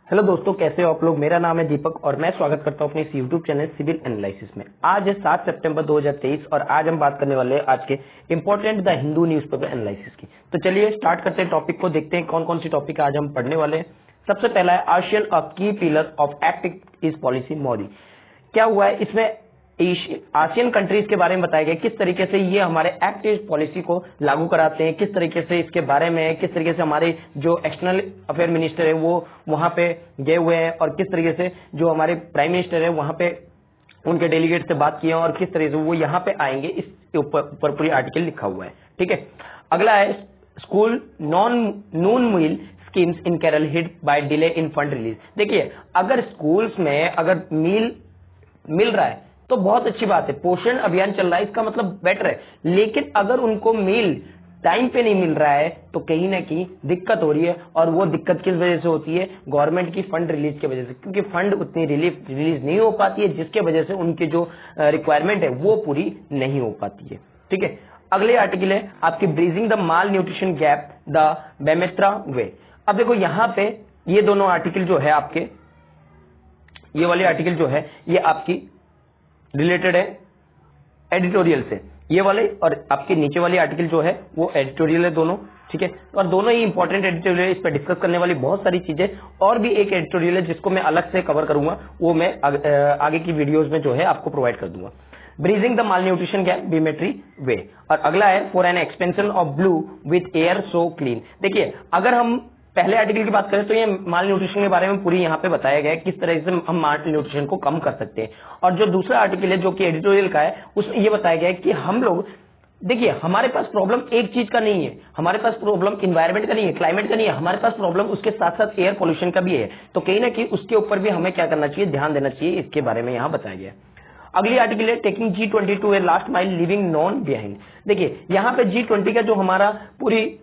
Hello दोस्तों, कैसे हो आप लोग। मेरा नाम है दीपक और मैं स्वागत करता हूं अपने इस यूट्यूब चैनल सिविल एनालिसिस में। आज है 7 सितंबर 2023 और आज हम बात करने वाले हैं आज के important the Hindu newspaper analysis की। तो चलिए स्टार्ट करते हैं टॉपिक को, देखते हैं कौन कौन सी टॉपिक आज हम पढ़ने वाले हैं। सबसे पहला है आसियन अ की pillar of act is policy Modi. क्या हुआ है इसमें, आसियन कंट्रीज के बारे में बताया गया किस तरीके से ये हमारे एक्ट ईस्ट पॉलिसी को लागू कराते हैं, किस तरीके से इसके बारे में, किस तरीके से हमारे जो एक्सटर्नल अफेयर मिनिस्टर है वो वहां पे गए हुए हैं और किस तरीके से जो हमारे प्राइम मिनिस्टर है वहां पे उनके डेलीगेट से बात किए और किस तरीके से वो यहाँ पे आएंगे, इसके ऊपर पूरी आर्टिकल लिखा हुआ है। ठीक है, अगला है school noon meal schemes in Kerala hit by delay in fund release. देखिए, अगर स्कूल्स में अगर मील मिल रहा है तो बहुत अच्छी बात है, पोषण अभियान चल रहा है, इसका मतलब बेटर है। लेकिन अगर उनको मील टाइम पे नहीं मिल रहा है तो कहीं ना कहीं दिक्कत हो रही है, और वो दिक्कत किस वजह से होती है, गवर्नमेंट की फंड रिलीज की वजह से, क्योंकि फंड उतनी रिलीज नहीं हो पाती है जिसके वजह से उनकी जो रिक्वायरमेंट है वो पूरी नहीं हो पाती है। ठीक है, अगले आर्टिकल है आपकी bridging the malnutrition gap the Bemetara way. अब देखो यहाँ पे ये दोनों आर्टिकल जो है आपके, ये वाली आर्टिकल जो है ये आपकी रिलेटेड है एडिटोरियल से, ये वाले और आपके नीचे वाली आर्टिकल जो है वो एडिटोरियल है दोनों। ठीक है, और दोनों ही इंपॉर्टेंट एडिटोरियल है, इस पर डिस्कस करने वाली बहुत सारी चीजें, और भी एक एडिटोरियल है जिसको मैं अलग से कवर करूंगा, वो मैं आगे की वीडियोस में जो है आपको प्रोवाइड कर दूंगा। Bridging the malnutrition gap Bemetara way. और अगला है for an expansion of blue with air so clean. देखिए, अगर हम पहले आर्टिकल की बात करें तो ये माल न्यूट्रिशन के बारे में पूरी यहाँ पे बताया गया है किस तरह से हम माल न्यूट्रिशन को कम कर सकते हैं। और जो दूसरा आर्टिकल है जो कि एडिटोरियल का है उसमें ये बताया गया है कि हम लोग, देखिए हमारे पास प्रॉब्लम एक चीज का नहीं है, हमारे पास प्रॉब्लम इन्वायरमेंट का नहीं है, क्लाइमेट का नहीं है, हमारे पास प्रॉब्लम उसके साथ साथ एयर पोल्यूशन का भी है। तो कहीं ना कहीं उसके ऊपर भी हमें क्या करना चाहिए, ध्यान देना चाहिए, इसके बारे में यहाँ बताया गया है। अगली आर्टिकल है taking G20 a last mile leaving none behind. देखिए यहाँ पे G20 का जो हमारा पूरी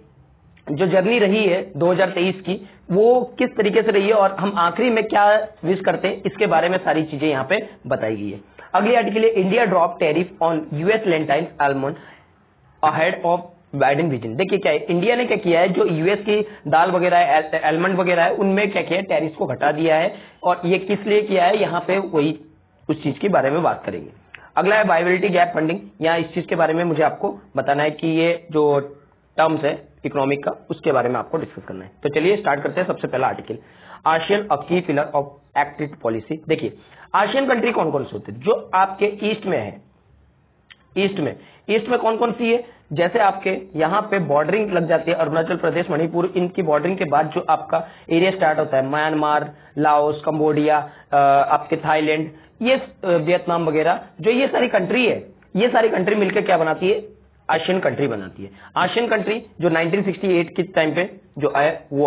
जो जर्नी रही है 2023 की वो किस तरीके से रही है और हम आखिरी में क्या विश करते हैं, इसके बारे में सारी चीजें यहाँ पे बताई गई है। अगली आर्टिकल है India drop tariff on US lentil almond ahead of Biden vision. देखिए क्या है, इंडिया ने क्या किया है, जो यूएस की दाल वगैरह है, आलमंड वगैरह है, उनमें क्या किया है, टैरिफ को घटा दिया है। और ये किस लिए किया है, यहाँ पे वही उस चीज के बारे में बात करेंगे। अगला है वायबिलिटी गैप फंडिंग। यहाँ इस चीज के बारे में मुझे आपको बताना है कि ये जो टर्म्स है इकोनॉमिक का, उसके बारे में आपको डिस्कस करना है। तो चलिए स्टार्ट करते हैं। सबसे पहला आर्टिकल आसियन अ की पिलर ऑफ एक्ट पॉलिसी। देखिए, आसियन कंट्री कौन कौन से होते हैं, जो आपके ईस्ट में है, ईस्ट में कौन कौन सी है, जैसे आपके यहाँ पे बॉर्डरिंग लग जाती है, अरुणाचल प्रदेश, मणिपुर, इनकी बॉर्डरिंग के बाद जो आपका एरिया स्टार्ट होता है, म्यांमार, लाओस, कंबोडिया, आपके थाईलैंड, ये वियतनाम वगैरह, जो ये सारी कंट्री है, ये सारी कंट्री मिलकर क्या बनाती है, आसियन कंट्री बनाती है। आसियन कंट्री जो 1968 के टाइम पे जो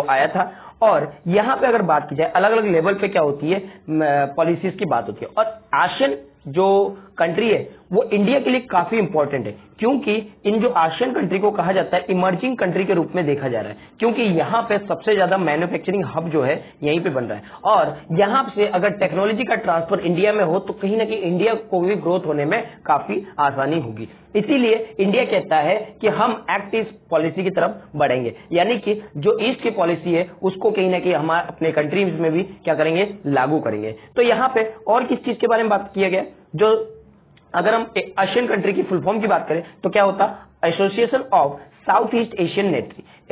आया था। और यहां पे अगर बात की जाए अलग अलग लेवल पे क्या होती है, पॉलिसीज की बात होती है। और आसियन जो कंट्री है वो इंडिया के लिए काफी इंपॉर्टेंट है, क्योंकि इन जो आसियन कंट्री को कहा जाता है इमर्जिंग कंट्री के रूप में देखा जा रहा है, क्योंकि यहाँ पे सबसे ज्यादा मैन्युफैक्चरिंग हब जो है यहीं पे बन रहा है। और यहाँ से अगर टेक्नोलॉजी का ट्रांसफर इंडिया में हो तो कहीं ना कहीं इंडिया को भी ग्रोथ होने में काफी आसानी होगी। इसीलिए इंडिया कहता है कि हम एक्ट ईस्ट पॉलिसी की तरफ बढ़ेंगे, यानी कि जो ईस्ट की पॉलिसी है उसको कहीं ना कहीं हम अपने कंट्रीज में भी क्या करेंगे, लागू करेंगे। तो यहाँ पे और किस चीज के बारे में बात किया गया, जो अगर हम एशियन कंट्री की फुल फॉर्म की बात करें तो क्या होता, association of south east Asian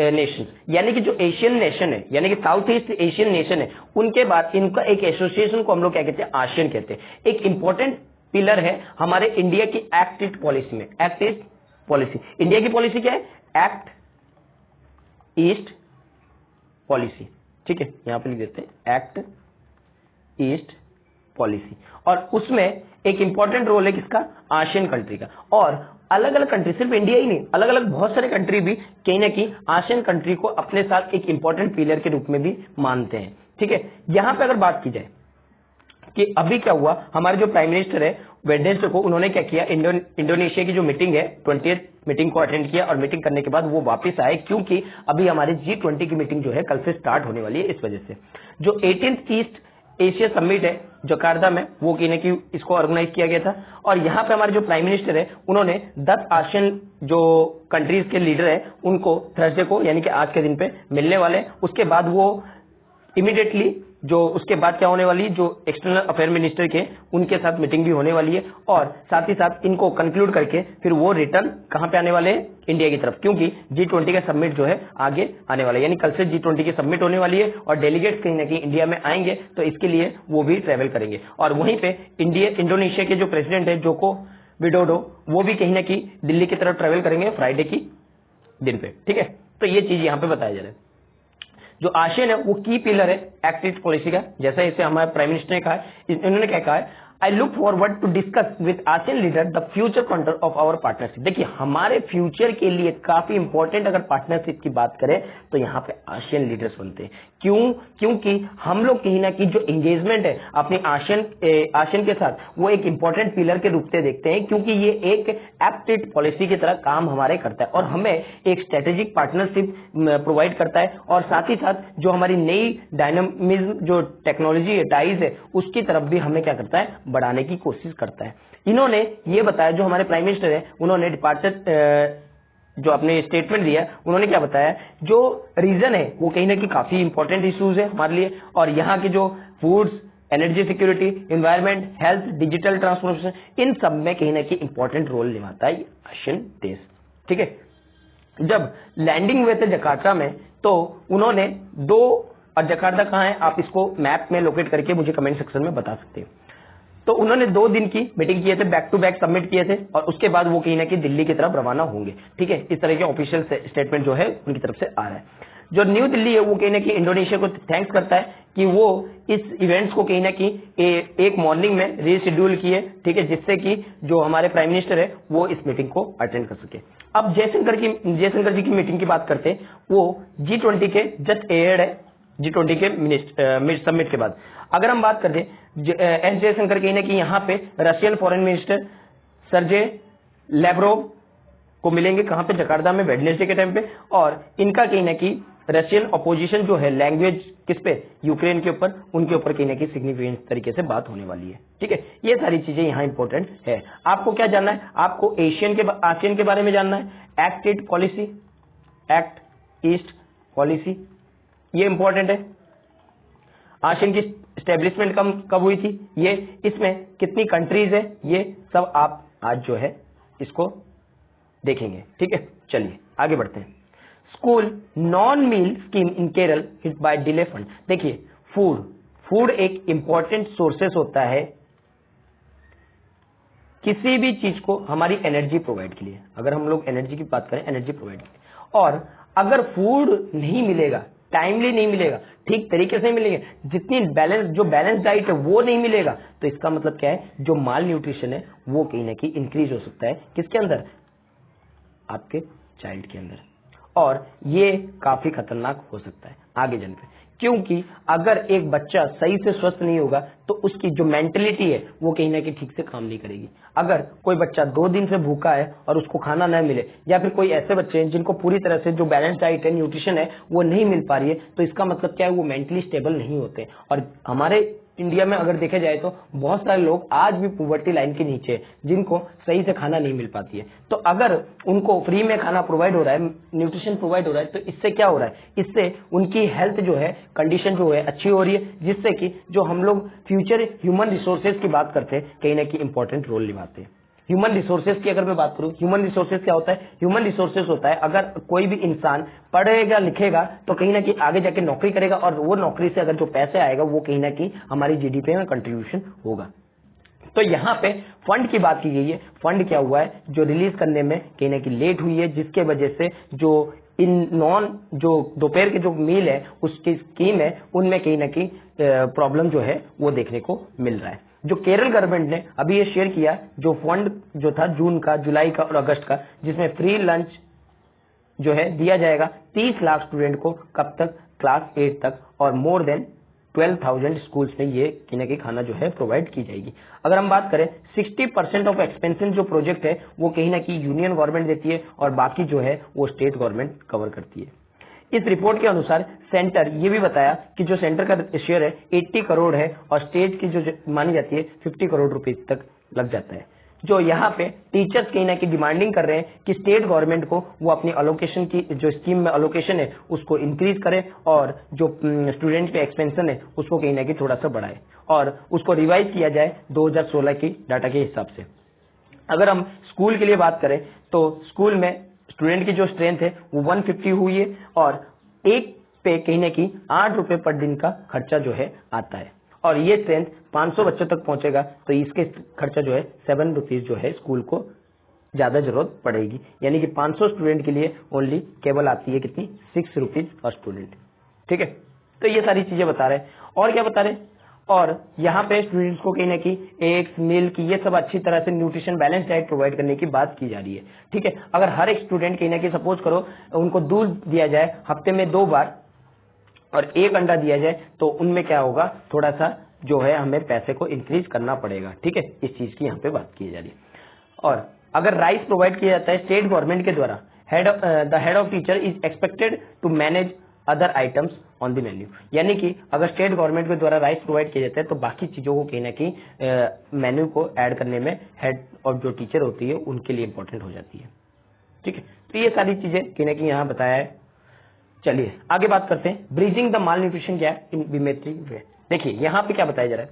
nation, यानी कि जो एशियन नेशन है, यानी कि साउथ ईस्ट एशियन नेशन है, उनके बाद इनका एक एसोसिएशन को हम लोग क्या कहते हैं, आसियन कहते हैं। एक इंपॉर्टेंट पिलर है हमारे इंडिया की एक्ट ईस्ट पॉलिसी में। एक्ट ईस्ट पॉलिसी, इंडिया की पॉलिसी क्या है, एक्ट ईस्ट पॉलिसी। ठीक है, यहां पे लिख देते हैं एक्ट ईस्ट पॉलिसी। और उसमें एक इंपॉर्टेंट रोल है किसका, आसियन कंट्री का। और अलग अलग कंट्री, सिर्फ इंडिया ही नहीं, अलग अलग बहुत सारे कंट्री भी कहीं ना कहीं आसियन कंट्री को अपने साथ एक इंपॉर्टेंट पिलर के रूप में भी मानते हैं। ठीक है, यहां पे अगर बात की जाए कि अभी क्या हुआ, हमारे जो प्राइम मिनिस्टर है वेडनेसडे को उन्होंने क्या किया, इंडोनेशिया की जो मीटिंग है 20th मीटिंग को अटेंड किया, और मीटिंग करने के बाद वो वापस आए, क्योंकि अभी हमारी G20 की मीटिंग जो है कल से स्टार्ट होने वाली है। इस वजह से जो 18th ईस्ट एशिया समिट है जकार्ता में, वो कहने की इसको ऑर्गेनाइज किया गया था। और यहाँ पे हमारे जो प्राइम मिनिस्टर है उन्होंने 10 आसियन जो कंट्रीज के लीडर है उनको थर्सडे को, यानी कि आज के दिन पे मिलने वाले। उसके बाद वो इमीडिएटली जो उसके बाद क्या होने वाली है, जो एक्सटर्नल अफेयर मिनिस्टर के उनके साथ मीटिंग भी होने वाली है और साथ ही साथ इनको कंक्लूड करके फिर वो रिटर्न कहां पे आने वाले हैं, इंडिया की तरफ, क्योंकि G20 का समिट जो है आगे आने वाला है, यानी कल से G20 की समिट होने वाली है और डेलीगेट्स कहीं ना कहीं इंडिया में आएंगे, तो इसके लिए वो भी ट्रेवल करेंगे। और वहीं पे इंडोनेशिया के जो प्रेसिडेंट है जोको विडोडो, वो भी कहीं ना कहीं दिल्ली की तरफ ट्रेवल करेंगे फ्राइडे की दिन पे। ठीक है, तो ये चीज यहां पे बताया जा रहा है। जो आसियान है वो की पिलर है एक्ट ईस्ट पॉलिसी का, जैसा इसे हमारे प्राइम मिनिस्टर ने कहा है, इन्होंने क्या कहा है, I look forward to discuss with ASEAN leader the future control of our partnership. देखिए हमारे फ्यूचर के लिए काफी इंपॉर्टेंट अगर पार्टनरशिप की बात करें तो यहाँ पे आसियान लीडर्स बनते हैं। क्यों? क्योंकि हम लोग कहीं ना कहीं जो एंगेजमेंट है अपनी आसियान के साथ वो एक इंपॉर्टेंट पिलर के रूप में देखते हैं, क्योंकि ये एक एक्ट ईस्ट पॉलिसी की तरह काम हमारे करता है और हमें एक स्ट्रेटेजिक पार्टनरशिप प्रोवाइड करता है और साथ ही साथ जो हमारी नई डायनामिज्म जो टेक्नोलॉजी है, टाइज है, उसकी तरफ भी हमें क्या करता है, बढ़ाने की कोशिश करता है। इन्होंने ये बताया, जो हमारे प्राइम मिनिस्टर है उन्होंने डिपार्चर जो अपने स्टेटमेंट दिया उन्होंने क्या बताया, जो रीजन है वो कहीं ना कहीं काफी इंपॉर्टेंट इश्यूज है हमारे लिए और यहाँ के जो foods, energy security, environment, health, digital transformation, इन सब में कहीं ना कहीं इंपॉर्टेंट रोल निभाता है आसियान देश। ठीक है, जब लैंडिंग हुए थे जकार्ता में तो उन्होंने और जकार्ता कहाँ है आप इसको मैप में लोकेट करके मुझे कमेंट सेक्शन में बता सकते हैं। तो उन्होंने 2 दिन की मीटिंग किए थे, बैक टू बैक सबमिट किए थे और उसके बाद वो कहीं ना कहीं दिल्ली की तरफ रवाना होंगे। ठीक है, इस तरह के ऑफिशियल स्टेटमेंट जो है उनकी तरफ से आ रहा है। जो न्यू दिल्ली है वो कहीं ना कहीं इंडोनेशिया को थैंक्स करता है कि वो इस इवेंट्स को कहीं ना कहीं एक मॉर्निंग में रीशेड्यूल किए। ठीक है, जिससे कि जो हमारे प्राइम मिनिस्टर है वो इस मीटिंग को अटेंड कर सके। अब जयशंकर जी की मीटिंग की बात करते हैं, वो G20 के जस्ट एहेड है, G20 के समिट के बाद। अगर हम बात करते एस जयशंकर कहीं ना कहीं यहाँ पे Russian foreign minister Sergey Lavrov को मिलेंगे, कहां पे, जकार्ता में, वेडनेसडे के टाइम पे। और इनका कहीं ना कहीं रशियन अपोजिशन जो है लैंग्वेज किस पे, यूक्रेन के ऊपर, उनके ऊपर कहीं ना कहीं सिग्निफिकेंट तरीके से बात होने वाली है। ठीक है, ये सारी चीजें यहाँ इंपॉर्टेंट है। आपको क्या जानना है, आपको आसियान के बारे में जानना है। एक्ट ईस्ट पॉलिसी ये इंपॉर्टेंट है। आसियान की स्टैब्लिशमेंट कब हुई थी, ये इसमें कितनी कंट्रीज है, ये सब आप आज जो है इसको देखेंगे। ठीक है, चलिए आगे बढ़ते हैं। School non meal scheme in Kerala hit by delay fund. देखिए फूड एक इंपॉर्टेंट सोर्सेस होता है किसी भी चीज को, हमारी एनर्जी प्रोवाइड के लिए। अगर हम लोग एनर्जी की बात करें, एनर्जी प्रोवाइड के लिए, और अगर फूड नहीं मिलेगा, टाइमली नहीं मिलेगा, ठीक तरीके से मिलेंगे, जितनी जो बैलेंस डाइट है वो नहीं मिलेगा, तो इसका मतलब क्या है, जो माल न्यूट्रिशन है वो कहीं ना कहीं इंक्रीज हो सकता है। किसके अंदर, आपके चाइल्ड के अंदर, और ये काफी खतरनाक हो सकता है आगे जन पे, क्योंकि अगर एक बच्चा सही से स्वस्थ नहीं होगा तो उसकी जो मेंटेलिटी है वो कहीं ना कहीं ठीक से काम नहीं करेगी। अगर कोई बच्चा 2 दिन से भूखा है और उसको खाना न मिले, या फिर कोई ऐसे बच्चे हैं जिनको पूरी तरह से जो बैलेंस डाइट है, न्यूट्रिशन है, वो नहीं मिल पा रही है, तो इसका मतलब क्या है, वो मेंटली स्टेबल नहीं होते। और हमारे इंडिया में अगर देखा जाए तो बहुत सारे लोग आज भी पॉवर्टी लाइन के नीचे हैं, जिनको सही से खाना नहीं मिल पाती है। तो अगर उनको फ्री में खाना प्रोवाइड हो रहा है, न्यूट्रिशन प्रोवाइड हो रहा है, तो इससे क्या हो रहा है, इससे उनकी हेल्थ जो है, कंडीशन जो है अच्छी हो रही है, जिससे कि जो हम लोग फ्यूचर ह्यूमन रिसोर्सेज की बात करते हैं कहीं ना कहीं इंपॉर्टेंट रोल निभाते हैं। ह्यूमन रिसोर्सेज की अगर मैं बात करूं, ह्यूमन रिसोर्सेज क्या होता है, ह्यूमन रिसोर्सेज होता है अगर कोई भी इंसान पढ़ेगा लिखेगा तो कहीं ना कहीं आगे जाके नौकरी करेगा, और वो नौकरी से अगर जो पैसे आएगा वो कहीं ना कहीं हमारी जीडीपी में कंट्रीब्यूशन होगा। तो यहाँ पे फंड की बात की गई है। फंड क्या हुआ है, जो रिलीज करने में कहीं ना कहीं लेट हुई है, जिसके वजह से जो जो दोपहर के जो मील है उसकी स्कीम है उनमें कहीं ना कहीं प्रॉब्लम जो है वो देखने को मिल रहा है। जो केरल गवर्नमेंट ने अभी ये शेयर किया, जो फंड जो था जून का, जुलाई का और अगस्त का, जिसमें फ्री लंच जो है दिया जाएगा 30 लाख स्टूडेंट को, कब तक, क्लास 8 तक, और मोर देन 12,000 स्कूल्स में ये कहीं ना कहीं खाना जो है प्रोवाइड की जाएगी। अगर हम बात करें 60% ऑफ एक्सपेंसेस जो प्रोजेक्ट है वो कहीं ना कहीं यूनियन गवर्नमेंट देती है और बाकी जो है वो स्टेट गवर्नमेंट कवर करती है। इस रिपोर्ट के अनुसार सेंटर ये भी बताया कि जो सेंटर का शेयर है 80 करोड़ है और स्टेट की जो मानी जाती है 50 करोड़ रुपए तक लग जाता है। जो यहाँ पे टीचर्स कहीं ना कहीं डिमांडिंग कर रहे हैं कि स्टेट गवर्नमेंट को वो अपनी अलोकेशन की जो स्कीम में अलोकेशन है उसको इंक्रीज करे और जो स्टूडेंट पे एक्सपेंशन है उसको कहीं ना कहीं थोड़ा सा बढ़ाए और उसको रिवाइज किया जाए 2016 की डाटा के हिसाब से। अगर हम स्कूल के लिए बात करें तो स्कूल में स्टूडेंट की जो स्ट्रेंथ है वो 150 हुई है और एक पे कहीं ना कहीं 8 रुपए पर दिन का खर्चा जो है आता है और ये स्ट्रेंथ 500 बच्चों तक पहुंचेगा तो इसके खर्चा जो है 7 रुपीज जो है स्कूल को ज्यादा जरूरत पड़ेगी, यानी कि 500 स्टूडेंट के लिए ओनली केवल आती है कितनी 6 रुपीज पर स्टूडेंट। ठीक है, तो ये सारी चीजें बता रहे हैं और क्या बता रहे हैं, और यहाँ पे स्टूडेंट्स को कहीं ना कहीं एग्स मिल्क ये सब अच्छी तरह से न्यूट्रिशन बैलेंस डाइट प्रोवाइड करने की बात की जा रही है। ठीक है, अगर हर एक स्टूडेंट कहीं ना कहीं सपोज करो उनको दूध दिया जाए हफ्ते में 2 बार और 1 अंडा दिया जाए तो उनमें क्या होगा, थोड़ा सा जो है हमें पैसे को इंक्रीज करना पड़ेगा। ठीक है, इस चीज की यहाँ पे बात की जा रही है। और अगर राइस प्रोवाइड किया जाता है स्टेट गवर्नमेंट के द्वारा, the head of teacher is expected to manage other items on the menu, यानी कि अगर स्टेट गवर्नमेंट के द्वारा राइस प्रोवाइड किया जाता है तो बाकी चीजों को कहीं ना कहीं मेन्यू को ऐड करने में हेड और जो टीचर होती है उनके लिए इंपॉर्टेंट हो जाती है। ठीक है, तो ये सारी चीजें कहीं ना कहीं यहाँ बताया है। चलिए आगे बात करते हैं, bridging the malnutrition gap in Bemetara way. देखिए यहाँ पे क्या बताया जा रहा है,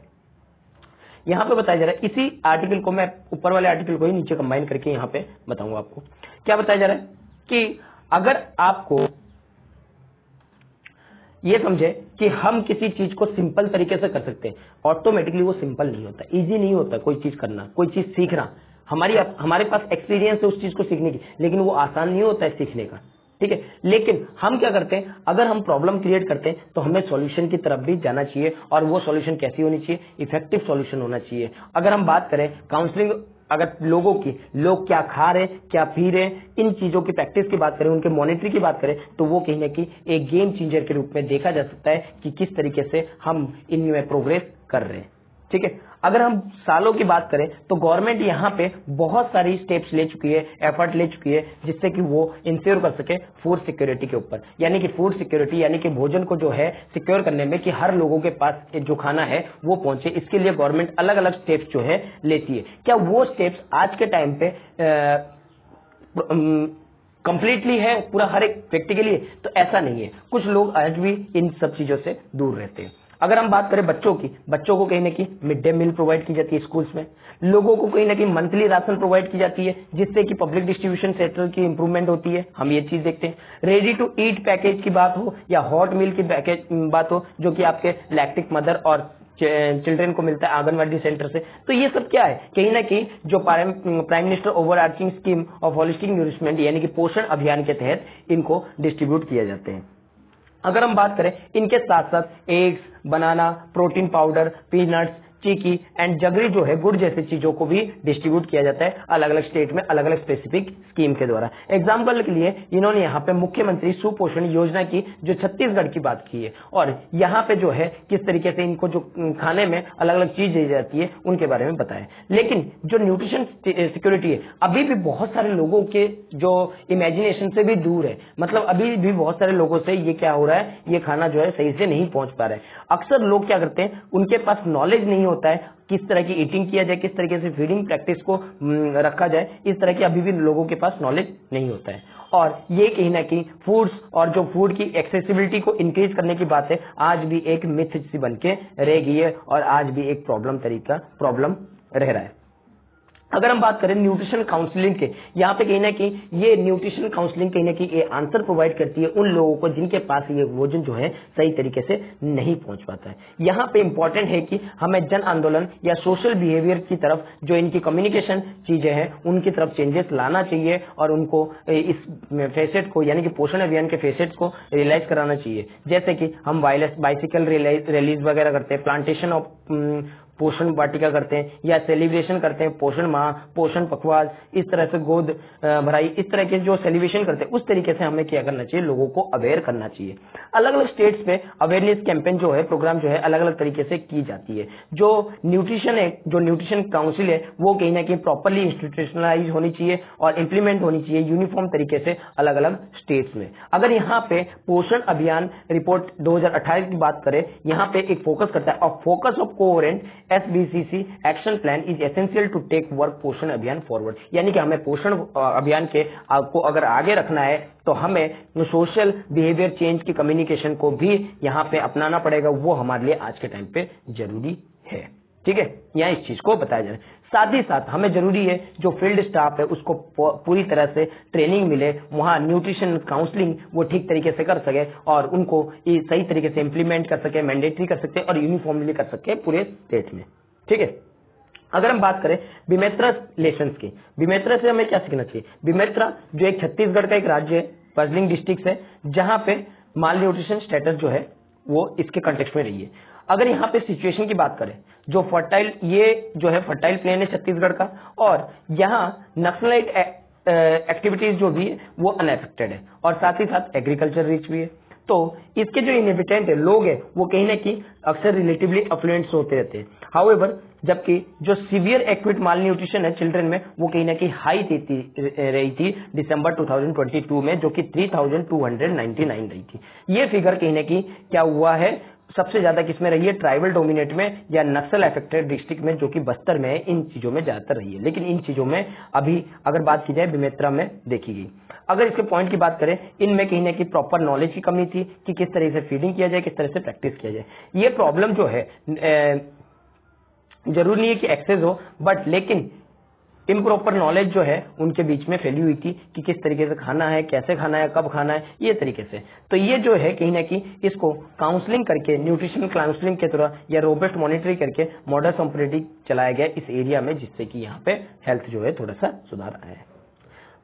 यहाँ पे बताया जा रहा है, इसी आर्टिकल को मैं ऊपर वाले आर्टिकल को ही नीचे कंबाइन करके यहाँ पे बताऊंगा आपको क्या बताया जा रहा है कि अगर आपको ये समझे कि हम किसी चीज को सिंपल तरीके से कर सकते हैं, ऑटोमेटिकली वो सिंपल नहीं होता, इजी नहीं होता कोई चीज करना, कोई चीज सीखना। हमारे पास एक्सपीरियंस है उस चीज को सीखने की, लेकिन वो आसान नहीं होता है सीखने का। ठीक है, लेकिन हम क्या करते हैं, अगर हम प्रॉब्लम क्रिएट करते हैं तो हमें सॉल्यूशन की तरफ भी जाना चाहिए और वो सॉल्यूशन कैसी होनी चाहिए, इफेक्टिव सॉल्यूशन होना चाहिए। अगर हम बात करें काउंसलिंग, अगर लोगों की, लोग क्या खा रहे क्या पी रहे, इन चीजों की प्रैक्टिस की बात करें, उनके मॉनिटरी की बात करें तो वो कहीं ना कहीं एक गेम चेंजर के रूप में देखा जा सकता है कि किस तरीके से हम इनमें प्रोग्रेस कर रहे हैं। ठीक है, अगर हम सालों की बात करें तो गवर्नमेंट यहाँ पे बहुत सारी स्टेप्स ले चुकी है, एफर्ट ले चुकी है जिससे कि वो इंश्योर कर सके फूड सिक्योरिटी के ऊपर, यानी कि फूड सिक्योरिटी यानी कि भोजन को जो है सिक्योर करने में कि हर लोगों के पास जो खाना है वो पहुंचे, इसके लिए गवर्नमेंट अलग अलग स्टेप्स जो है लेती है। क्या वो स्टेप्स आज के टाइम पे कंप्लीटली है पूरा हर एक व्यक्ति के लिए? तो ऐसा नहीं है, कुछ लोग आज भी इन सब चीजों से दूर रहते हैं। अगर हम बात करें बच्चों की, बच्चों को कहीं ना कहीं मिड डे मील प्रोवाइड की जाती है स्कूल्स में, लोगों को कहीं ना कहीं मंथली राशन प्रोवाइड की जाती है जिससे कि पब्लिक डिस्ट्रीब्यूशन सेक्टर की इंप्रूवमेंट होती है, हम ये चीज देखते हैं। रेडी टू ईट पैकेज की बात हो या हॉट मील की पैकेज बात हो जो कि आपके लैक्टिक मदर और चिल्ड्रन को मिलता है आंगनवाड़ी सेंटर से, तो ये सब क्या है, कहीं ना कहीं जो prime minister overarching scheme of holistic nourishment यानी कि पोषण अभियान के तहत इनको डिस्ट्रीब्यूट किए जाते हैं। अगर हम बात करें इनके साथ साथ eggs, banana, protein powder, peanuts, chikki and jaggery जो है गुड़ जैसी चीजों को भी डिस्ट्रीब्यूट किया जाता है अलग अलग स्टेट में अलग अलग स्पेसिफिक स्कीम के द्वारा। एग्जाम्पल के लिए इन्होंने यहाँ पे मुख्यमंत्री सुपोषण योजना की जो छत्तीसगढ़ की बात की है और यहाँ पे जो है किस तरीके से इनको जो खाने में अलग अलग चीज दी जाती है उनके बारे में बताया। लेकिन जो न्यूट्रिशन सिक्योरिटी है अभी भी बहुत सारे लोगों के जो इमेजिनेशन से भी दूर है, मतलब अभी भी बहुत सारे लोगों से ये क्या हो रहा है, ये खाना जो है सही से नहीं पहुंच पा रहा है। अक्सर लोग क्या करते हैं, उनके पास नॉलेज नहीं होता है किस तरह की ईटिंग किया जाए, किस तरीके से फीडिंग प्रैक्टिस को रखा जाए, इस तरह की अभी भी लोगों के पास नॉलेज नहीं होता है। और ये कहीं ना कहीं फूड्स और जो फूड की एक्सेसिबिलिटी को इंक्रीज करने की बात है आज भी एक मिथ सी बन के रह गई है और आज भी एक प्रॉब्लम रह रहा है। अगर हम बात करें न्यूट्रिशन काउंसलिंग के, यहाँ पे कहीं ना कहीं ये न्यूट्रिशन काउंसलिंग कहीं ना कहीं ये आंसर प्रोवाइड करती है उन लोगों को जिनके पास ये भोजन जो है सही तरीके से नहीं पहुंच पाता है। यहाँ पे इंपॉर्टेंट है कि हमें जन आंदोलन या सोशल बिहेवियर की तरफ जो इनकी कम्युनिकेशन चीजें हैं उनकी तरफ चेंजेस लाना चाहिए और उनको इस फेसेट को यानी कि पोषण अभियान के फेसेट को रियलाइज कराना चाहिए। जैसे कि हम बाइसिकल रैलीज वगैरह करते हैं, प्लांटेशन ऑफ पोषण वाटिका करते हैं या सेलिब्रेशन करते हैं, पोषण माह, पोषण पखवाज, इस तरह से गोद भराई, इस तरह के जो सेलिब्रेशन करते हैं उस तरीके से हमें क्या करना चाहिए, लोगों को अवेयर करना चाहिए। अलग अलग स्टेट्स पे अवेयरनेस कैंपेन जो है, प्रोग्राम जो है अलग अलग तरीके से की जाती है। जो न्यूट्रिशन काउंसिल है वो कहीं ना कहीं प्रॉपरली इंस्टीट्यूशनलाइज होनी चाहिए और इंप्लीमेंट होनी चाहिए यूनिफॉर्म तरीके से अलग अलग स्टेट्स में। अगर यहाँ पे पोषण अभियान रिपोर्ट 2028 की बात करें, यहाँ पे एक फोकस करता है और focus of coherent SBCC action plan is essential to take work Poshan Abhiyan forward, यानी कि हमें पोषण अभियान के आपको अगर आगे रखना है तो हमें सोशल बिहेवियर चेंज की कम्युनिकेशन को भी यहाँ पे अपनाना पड़ेगा, वो हमारे लिए आज के टाइम पे जरूरी है। ठीक है, यहाँ इस चीज को बताया जा रहा है। साथ ही साथ हमें जरूरी है जो फील्ड स्टाफ है उसको पूरी तरह से ट्रेनिंग मिले, वहां न्यूट्रिशन काउंसलिंग वो ठीक तरीके से कर सके और उनको सही तरीके से इंप्लीमेंट कर सके, मैंडेटरी कर सके और यूनिफॉर्मली कर सके पूरे स्टेट में। ठीक है, अगर हम बात करें बिमेत्रा लेसन्स की, बिमेत्रा से हमें क्या सीखना चाहिए? बिमेत्रा जो एक छत्तीसगढ़ का एक राज्य है, दार्जिलिंग डिस्ट्रिक्ट है, जहां पे माल न्यूट्रिशन स्टेटस जो है वो इसके कंटेक्स्ट में रही है। अगर यहाँ पे सिचुएशन की बात करें, जो फर्टाइल, ये जो है फर्टाइल प्लेन है छत्तीसगढ़ का, और यहाँ नक्सलाइट एक्टिविटीज जो भी है वो अनएफेक्टेड है और साथ ही साथ एग्रीकल्चर रिच भी है। तो इसके जो इनहेबिटेंट है, लोग है, वो कहीं ना कहीं अक्सर रिलेटिवली अफ्लुएंट्स होते रहते हैं। हाउएवर, जबकि जो सीवियर एक्यूट माल न्यूट्रिशन है चिल्ड्रन में वो कहीं ना कहीं हाई रही थी दिसंबर 2022 में, जो कि 3299 रही थी। ये फिगर कहीं ना कहीं क्या हुआ है, सबसे ज्यादा किसमें रही है? ट्राइबल डोमिनेट में या नक्सल अफेक्टेड डिस्ट्रिक्ट में, जो कि बस्तर में है, इन चीजों में ज्यादातर रही है। लेकिन इन चीजों में अभी अगर बात की जाए बिमेत्रा में देखी गई। अगर इसके पॉइंट की बात करें, इनमें कहीं ना कहीं प्रॉपर नॉलेज की कमी थी कि किस तरह से फीडिंग किया जाए, किस तरह से प्रैक्टिस किया जाए। ये प्रॉब्लम जो है जरूरी नहीं है कि एक्सेस हो, बट लेकिन इम्प्रॉपर नॉलेज जो है उनके बीच में फैली हुई थी कि किस तरीके से खाना है, कैसे खाना है, कब खाना है, ये तरीके से। तो ये जो है कहीं ना कहीं इसको काउंसलिंग करके, न्यूट्रिशन काउंसलिंग के द्वारा या रोबस्ट मॉनिटरिंग करके मॉडर्न ऑपरेटिंग चलाया गया इस एरिया में, जिससे कि यहाँ पे हेल्थ जो है थोड़ा सा सुधार आया है।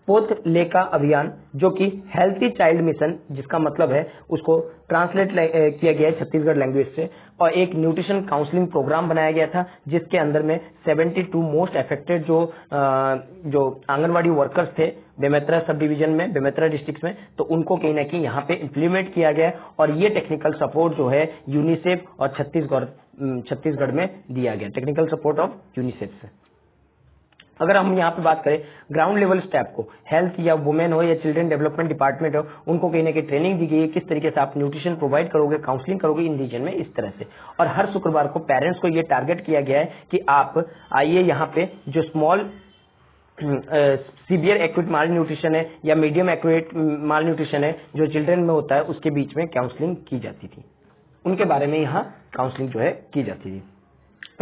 पोत लेका अभियान, जो कि हेल्थी चाइल्ड मिशन, जिसका मतलब है उसको ट्रांसलेट किया गया है छत्तीसगढ़ लैंग्वेज से, और एक न्यूट्रिशन काउंसलिंग प्रोग्राम बनाया गया था, जिसके अंदर में 72 मोस्ट अफेक्टेड जो आंगनवाड़ी वर्कर्स थे बेमेत्रा सब डिवीजन में, बेमेत्रा डिस्ट्रिक्ट में, तो उनको कहीं ना कहीं यहाँ पे इम्प्लीमेंट किया गया और ये टेक्निकल सपोर्ट जो है यूनिसेफ और छत्तीसगढ़ में दिया गया, टेक्निकल सपोर्ट ऑफ यूनिसेफ से। अगर हम यहाँ पे बात करें ग्राउंड लेवल स्टाफ को, हेल्थ या वुमेन हो या चिल्ड्रन डेवलपमेंट डिपार्टमेंट हो, उनको कहीं ना कहीं ट्रेनिंग दी गई है किस तरीके से आप न्यूट्रिशन प्रोवाइड करोगे, काउंसलिंग करोगे इन रीजन में, इस तरह से। और हर शुक्रवार को पेरेंट्स को ये टारगेट किया गया है कि आप आइए यहाँ पे जो स्मॉल सीवियर एक्यूट माल न्यूट्रिशन है या मीडियम एक्यूट माल न्यूट्रिशन है जो चिल्ड्रन में होता है, उसके बीच में काउंसलिंग की जाती थी, उनके बारे में यहाँ काउंसलिंग जो है की जाती थी।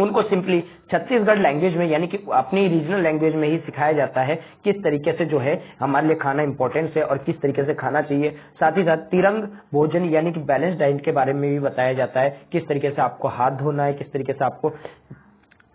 उनको सिंपली छत्तीसगढ़ लैंग्वेज में, यानी कि अपनी रीजनल लैंग्वेज में ही सिखाया जाता है किस तरीके से जो है हमारे लिए खाना इंपॉर्टेंट है और किस तरीके से खाना चाहिए। साथ ही साथ तिरंग भोजन यानी कि बैलेंस डाइट के बारे में भी बताया जाता है, किस तरीके से आपको हाथ धोना है, किस तरीके से आपको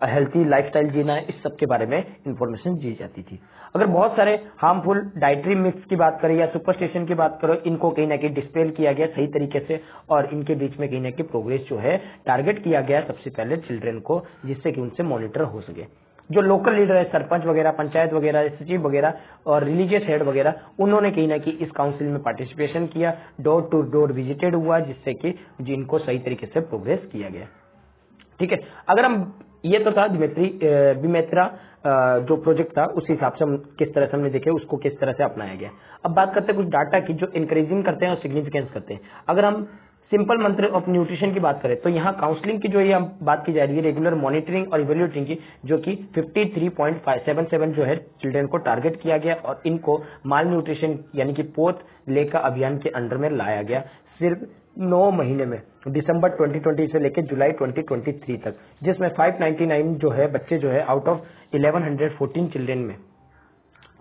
हेल्थी लाइफस्टाइल जीना है, इस सब के बारे में इंफॉर्मेशन दी जाती थी। अगर बहुत सारे हार्मफुल डाइटरी मिक्स की बात करें या सुपरस्टिशन की बात करो, इनको कहीं ना कहीं डिस्पेल किया गया सही तरीके से और इनके बीच में कहीं ना कहीं प्रोग्रेस जो है टारगेट किया गया सबसे पहले चिल्ड्रन को, जिससे कि उनसे मॉनिटर हो सके। जो लोकल लीडर है, सरपंच वगैरह, पंचायत वगैरह, सचिव वगैरह और रिलीजियस हेड वगैरह, उन्होंने कहीं ना कहीं इस काउंसिल में पार्टिसिपेशन किया, डोर टू डोर विजिटेड हुआ, जिससे कि जिनको सही तरीके से प्रोग्रेस किया गया। ठीक है, अगर हम, ये तो था बिमेत्रा जो प्रोजेक्ट था, उस हिसाब से हम किस तरह से हमने देखे उसको किस तरह से अपनाया गया। अब बात करते हैं कुछ डाटा की जो इंकरेजिंग करते हैं और सिग्निफिकेंस करते हैं। अगर हम सिंपल मंत्र ऑफ न्यूट्रिशन की बात करें तो यहाँ काउंसलिंग की जो ये बात की जा रही है, रेगुलर मॉनिटरिंग और इवेल्युएटिंग की, जो कि 53.77 जो है चिल्ड्रन को टारगेट किया गया और इनको माल न्यूट्रिशन यानी कि पोत लेका अभियान के अंडर में लाया गया सिर्फ 9 महीने में, दिसंबर 2020 से लेकर जुलाई 2023 तक, जिसमें 599 जो है बच्चे जो है आउट ऑफ 1114 चिल्ड्रन में।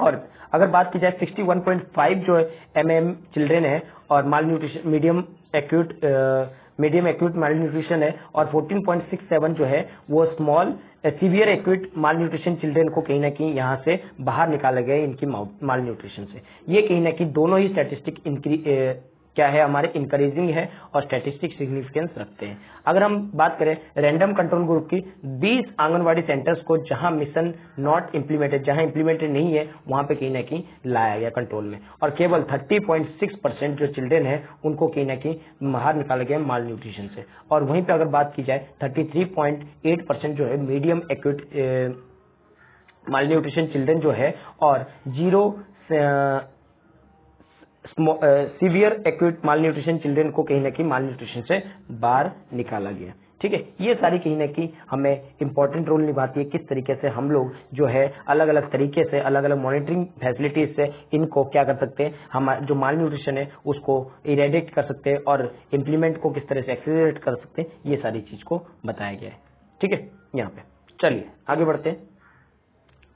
और अगर बात की जाए 61.5 जो MM चिल्ड्रन है और माल न्यूट्रिशन मीडियम एक्यूट माल न्यूट्रिशन है, और 14.67 जो है वो स्मॉल सीवियर एक्यूट माल न्यूट्रिशन चिल्ड्रन को कहीं ना कहीं यहाँ से बाहर निकाला गया इनकी माल न्यूट्रिशन से। ये कहीं ना कहीं दोनों ही स्टैटिस्टिक क्या है हमारे इंकरेजिंग है और स्टैटिस्टिक सिग्निफिकेंस रखते हैं। अगर हम बात करें रैंडम कंट्रोल ग्रुप की, 20 आंगनवाड़ी सेंटर्स को जहां मिशन नॉट इम्प्लीमेंटेड, जहां इम्प्लीमेंटेड नहीं है, वहां पे कहीं ना कहीं लाया गया कंट्रोल में, और केवल 30.6% जो चिल्ड्रन है उनको कहीं ना कहीं बाहर निकाला गया माल न्यूट्रिशन से। और वहीं पे अगर बात की जाए 33.8% जो है मीडियम एक्यूट माल न्यूट्रिशन चिल्ड्रन जो है, और 0 सीवियर एक्यूट माल न्यूट्रिशन चिल्ड्रन को कहीं ना कहीं माल न्यूट्रिशन से बाहर निकाला गया। ठीक है, ये सारी कहीं ना कहीं हमें इंपॉर्टेंट रोल निभाती है, किस तरीके से हम लोग जो है अलग अलग तरीके से अलग अलग मॉनिटरिंग फैसिलिटीज से इनको क्या कर सकते हैं, हम जो माल न्यूट्रिशन है उसको इरेडिकेट कर सकते हैं और इम्प्लीमेंट को किस तरह से एक्सेलरेट कर सकते हैं, ये सारी चीज को बताया गया है। ठीक है, यहाँ पे चलिए आगे बढ़ते हैं।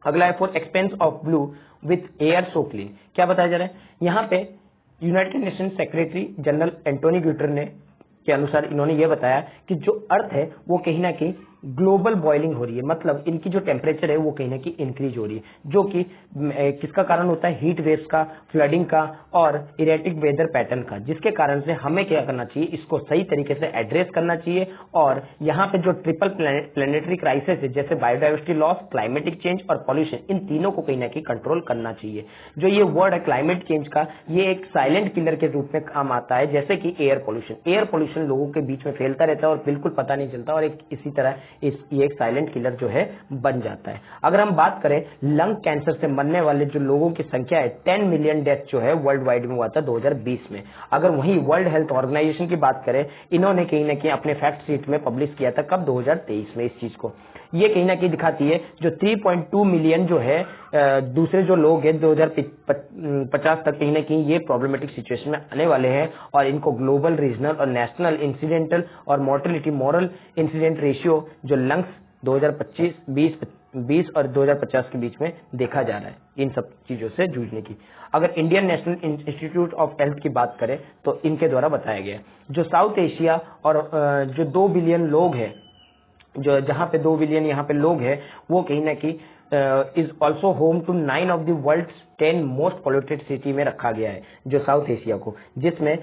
अगला है for expense of blue with air so clean. क्या बताया जा रहा है यहाँ पे, United Nation secretary general Antonio Guterres ने के अनुसार इन्होंने ये बताया कि जो अर्थ है वो कहीं ना कहीं ग्लोबल बॉइलिंग हो रही है, मतलब इनकी जो टेम्परेचर है वो कहीं ना कहीं इंक्रीज हो रही है, जो कि किसका कारण होता है, हीट वेव्स का, फ्लडिंग का और इरेटिक वेदर पैटर्न का, जिसके कारण से हमें क्या करना चाहिए, इसको सही तरीके से एड्रेस करना चाहिए। और यहाँ पे जो ट्रिपल प्लेनेटरी क्राइसिस है, जैसे बायोडाइवर्सिटी लॉस, क्लाइमेटिक चेंज और पॉल्यूशन, इन तीनों को कहीं ना कहीं कंट्रोल करना चाहिए। जो ये वर्ड है क्लाइमेट चेंज का, ये एक साइलेंट किलर के रूप में काम आता है, जैसे कि एयर पोल्यूशन लोगों के बीच में फैलता रहता है और बिल्कुल पता नहीं चलता, और इसी तरह ये एक साइलेंट किलर जो है बन जाता है। अगर हम बात करें लंग कैंसर से मरने वाले जो लोगों की संख्या है, 10 मिलियन डेथ जो है वर्ल्ड वाइड में हुआ था 2020 में। अगर वहीं वर्ल्ड हेल्थ ऑर्गेनाइजेशन की बात करें, इन्होंने कहीं ना कहीं अपने फैक्ट शीट में पब्लिश किया था, कब, 2023 में इस चीज को। ये कहीं ना कहीं दिखाती है जो 3.2 मिलियन जो है दूसरे जो लोग हैं 2050 तक कहीं ना कहीं ये प्रॉब्लमेटिक सिचुएशन में आने वाले हैं, और इनको ग्लोबल, रीजनल और नेशनल इंसिडेंटल और मोर्टेलिटी मॉरल इंसिडेंट रेशियो जो लंग्स 2020 और 2050 के बीच में देखा जा रहा है, इन सब चीजों से जूझने की। अगर Indian national institute of health की बात करें तो इनके द्वारा बताया गया है, जो साउथ एशिया और जो 2 बिलियन लोग हैं, जो जहां पे 2 बिलियन यहाँ पे लोग हैं, वो कहीं ना कहीं is also home to 9 of the world's 10 most polluted city में रखा गया है, जो साउथ एशिया को, जिसमें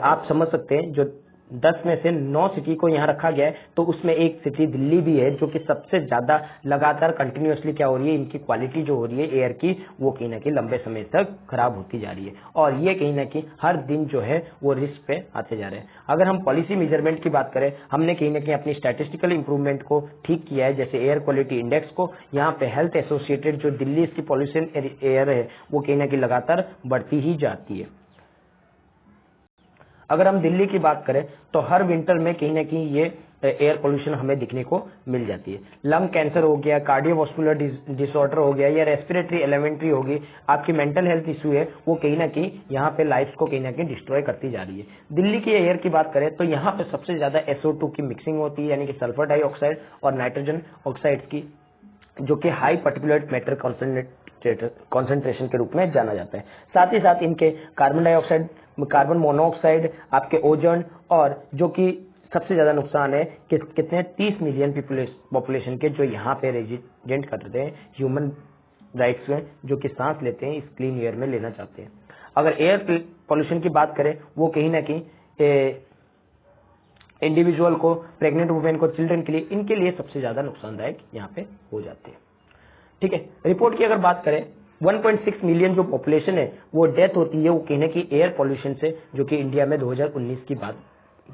आप समझ सकते हैं जो 10 में से 9 सिटी को यहाँ रखा गया है, तो उसमें एक सिटी दिल्ली भी है, जो कि सबसे ज्यादा लगातार कंटिन्यूअसली क्या हो रही है, इनकी क्वालिटी जो हो रही है एयर की, वो कहीं ना कहीं लंबे समय तक खराब होती जा रही है, और ये कहीं ना कहीं हर दिन जो है वो रिस्क पे आते जा रहे हैं। अगर हम पॉलिसी मेजरमेंट की बात करें, हमने कहीं ना कहीं अपनी स्टैटिस्टिकल इंप्रूवमेंट को ठीक किया है, जैसे एयर क्वालिटी इंडेक्स को, यहाँ पे हेल्थ एसोसिएटेड जो दिल्ली इसकी पॉल्यूशन एयर है वो कहीं ना कहीं लगातार बढ़ती ही जाती है। अगर हम दिल्ली की बात करें तो हर विंटर में कहीं ना कहीं ये एयर पोल्यूशन हमें दिखने को मिल जाती है। लंग कैंसर हो गया, कार्डियोवास्कुलर डिसऑर्डर हो गया, या रेस्पिरेटरी एलिमेंट्री होगी, आपकी मेंटल हेल्थ इशू है, वो कहीं ना कहीं यहाँ पे लाइफ को कहीं ना कहीं डिस्ट्रॉय करती जा रही है। दिल्ली की एयर की बात करें तो यहाँ पे सबसे ज्यादा SO2 की मिक्सिंग होती है, यानी कि सल्फर डाइऑक्साइड और नाइट्रोजन ऑक्साइड की, जो कि हाई पार्टिकुलेट मैटर कॉन्सेंट्रेशन के रूप में जाना जाता है। साथ ही साथ इनके कार्बन डाइऑक्साइड, कार्बन मोनोऑक्साइड, आपके ओजोन, और जो कि सबसे ज्यादा नुकसान है कि कितने 30 मिलियन पॉपुलेशन के जो यहाँ पे रेजिडेंट करते हैं ह्यूमन राइट्स में, जो कि सांस लेते हैं इस क्लीन एयर में लेना चाहते हैं। अगर एयर पोल्यूशन की बात करें, वो कहीं ना कहीं इंडिविजुअल को, प्रेग्नेंट वुमेन को, चिल्ड्रन के लिए, इनके लिए सबसे ज्यादा नुकसानदायक यहाँ पे हो जाते हैं। ठीक है, रिपोर्ट की अगर बात करें, 1.6 मिलियन जो पॉपुलेशन है वो डेथ होती है, वो कहीं ना कहीं एयर पोल्यूशन से, जो कि इंडिया में 2019 की बात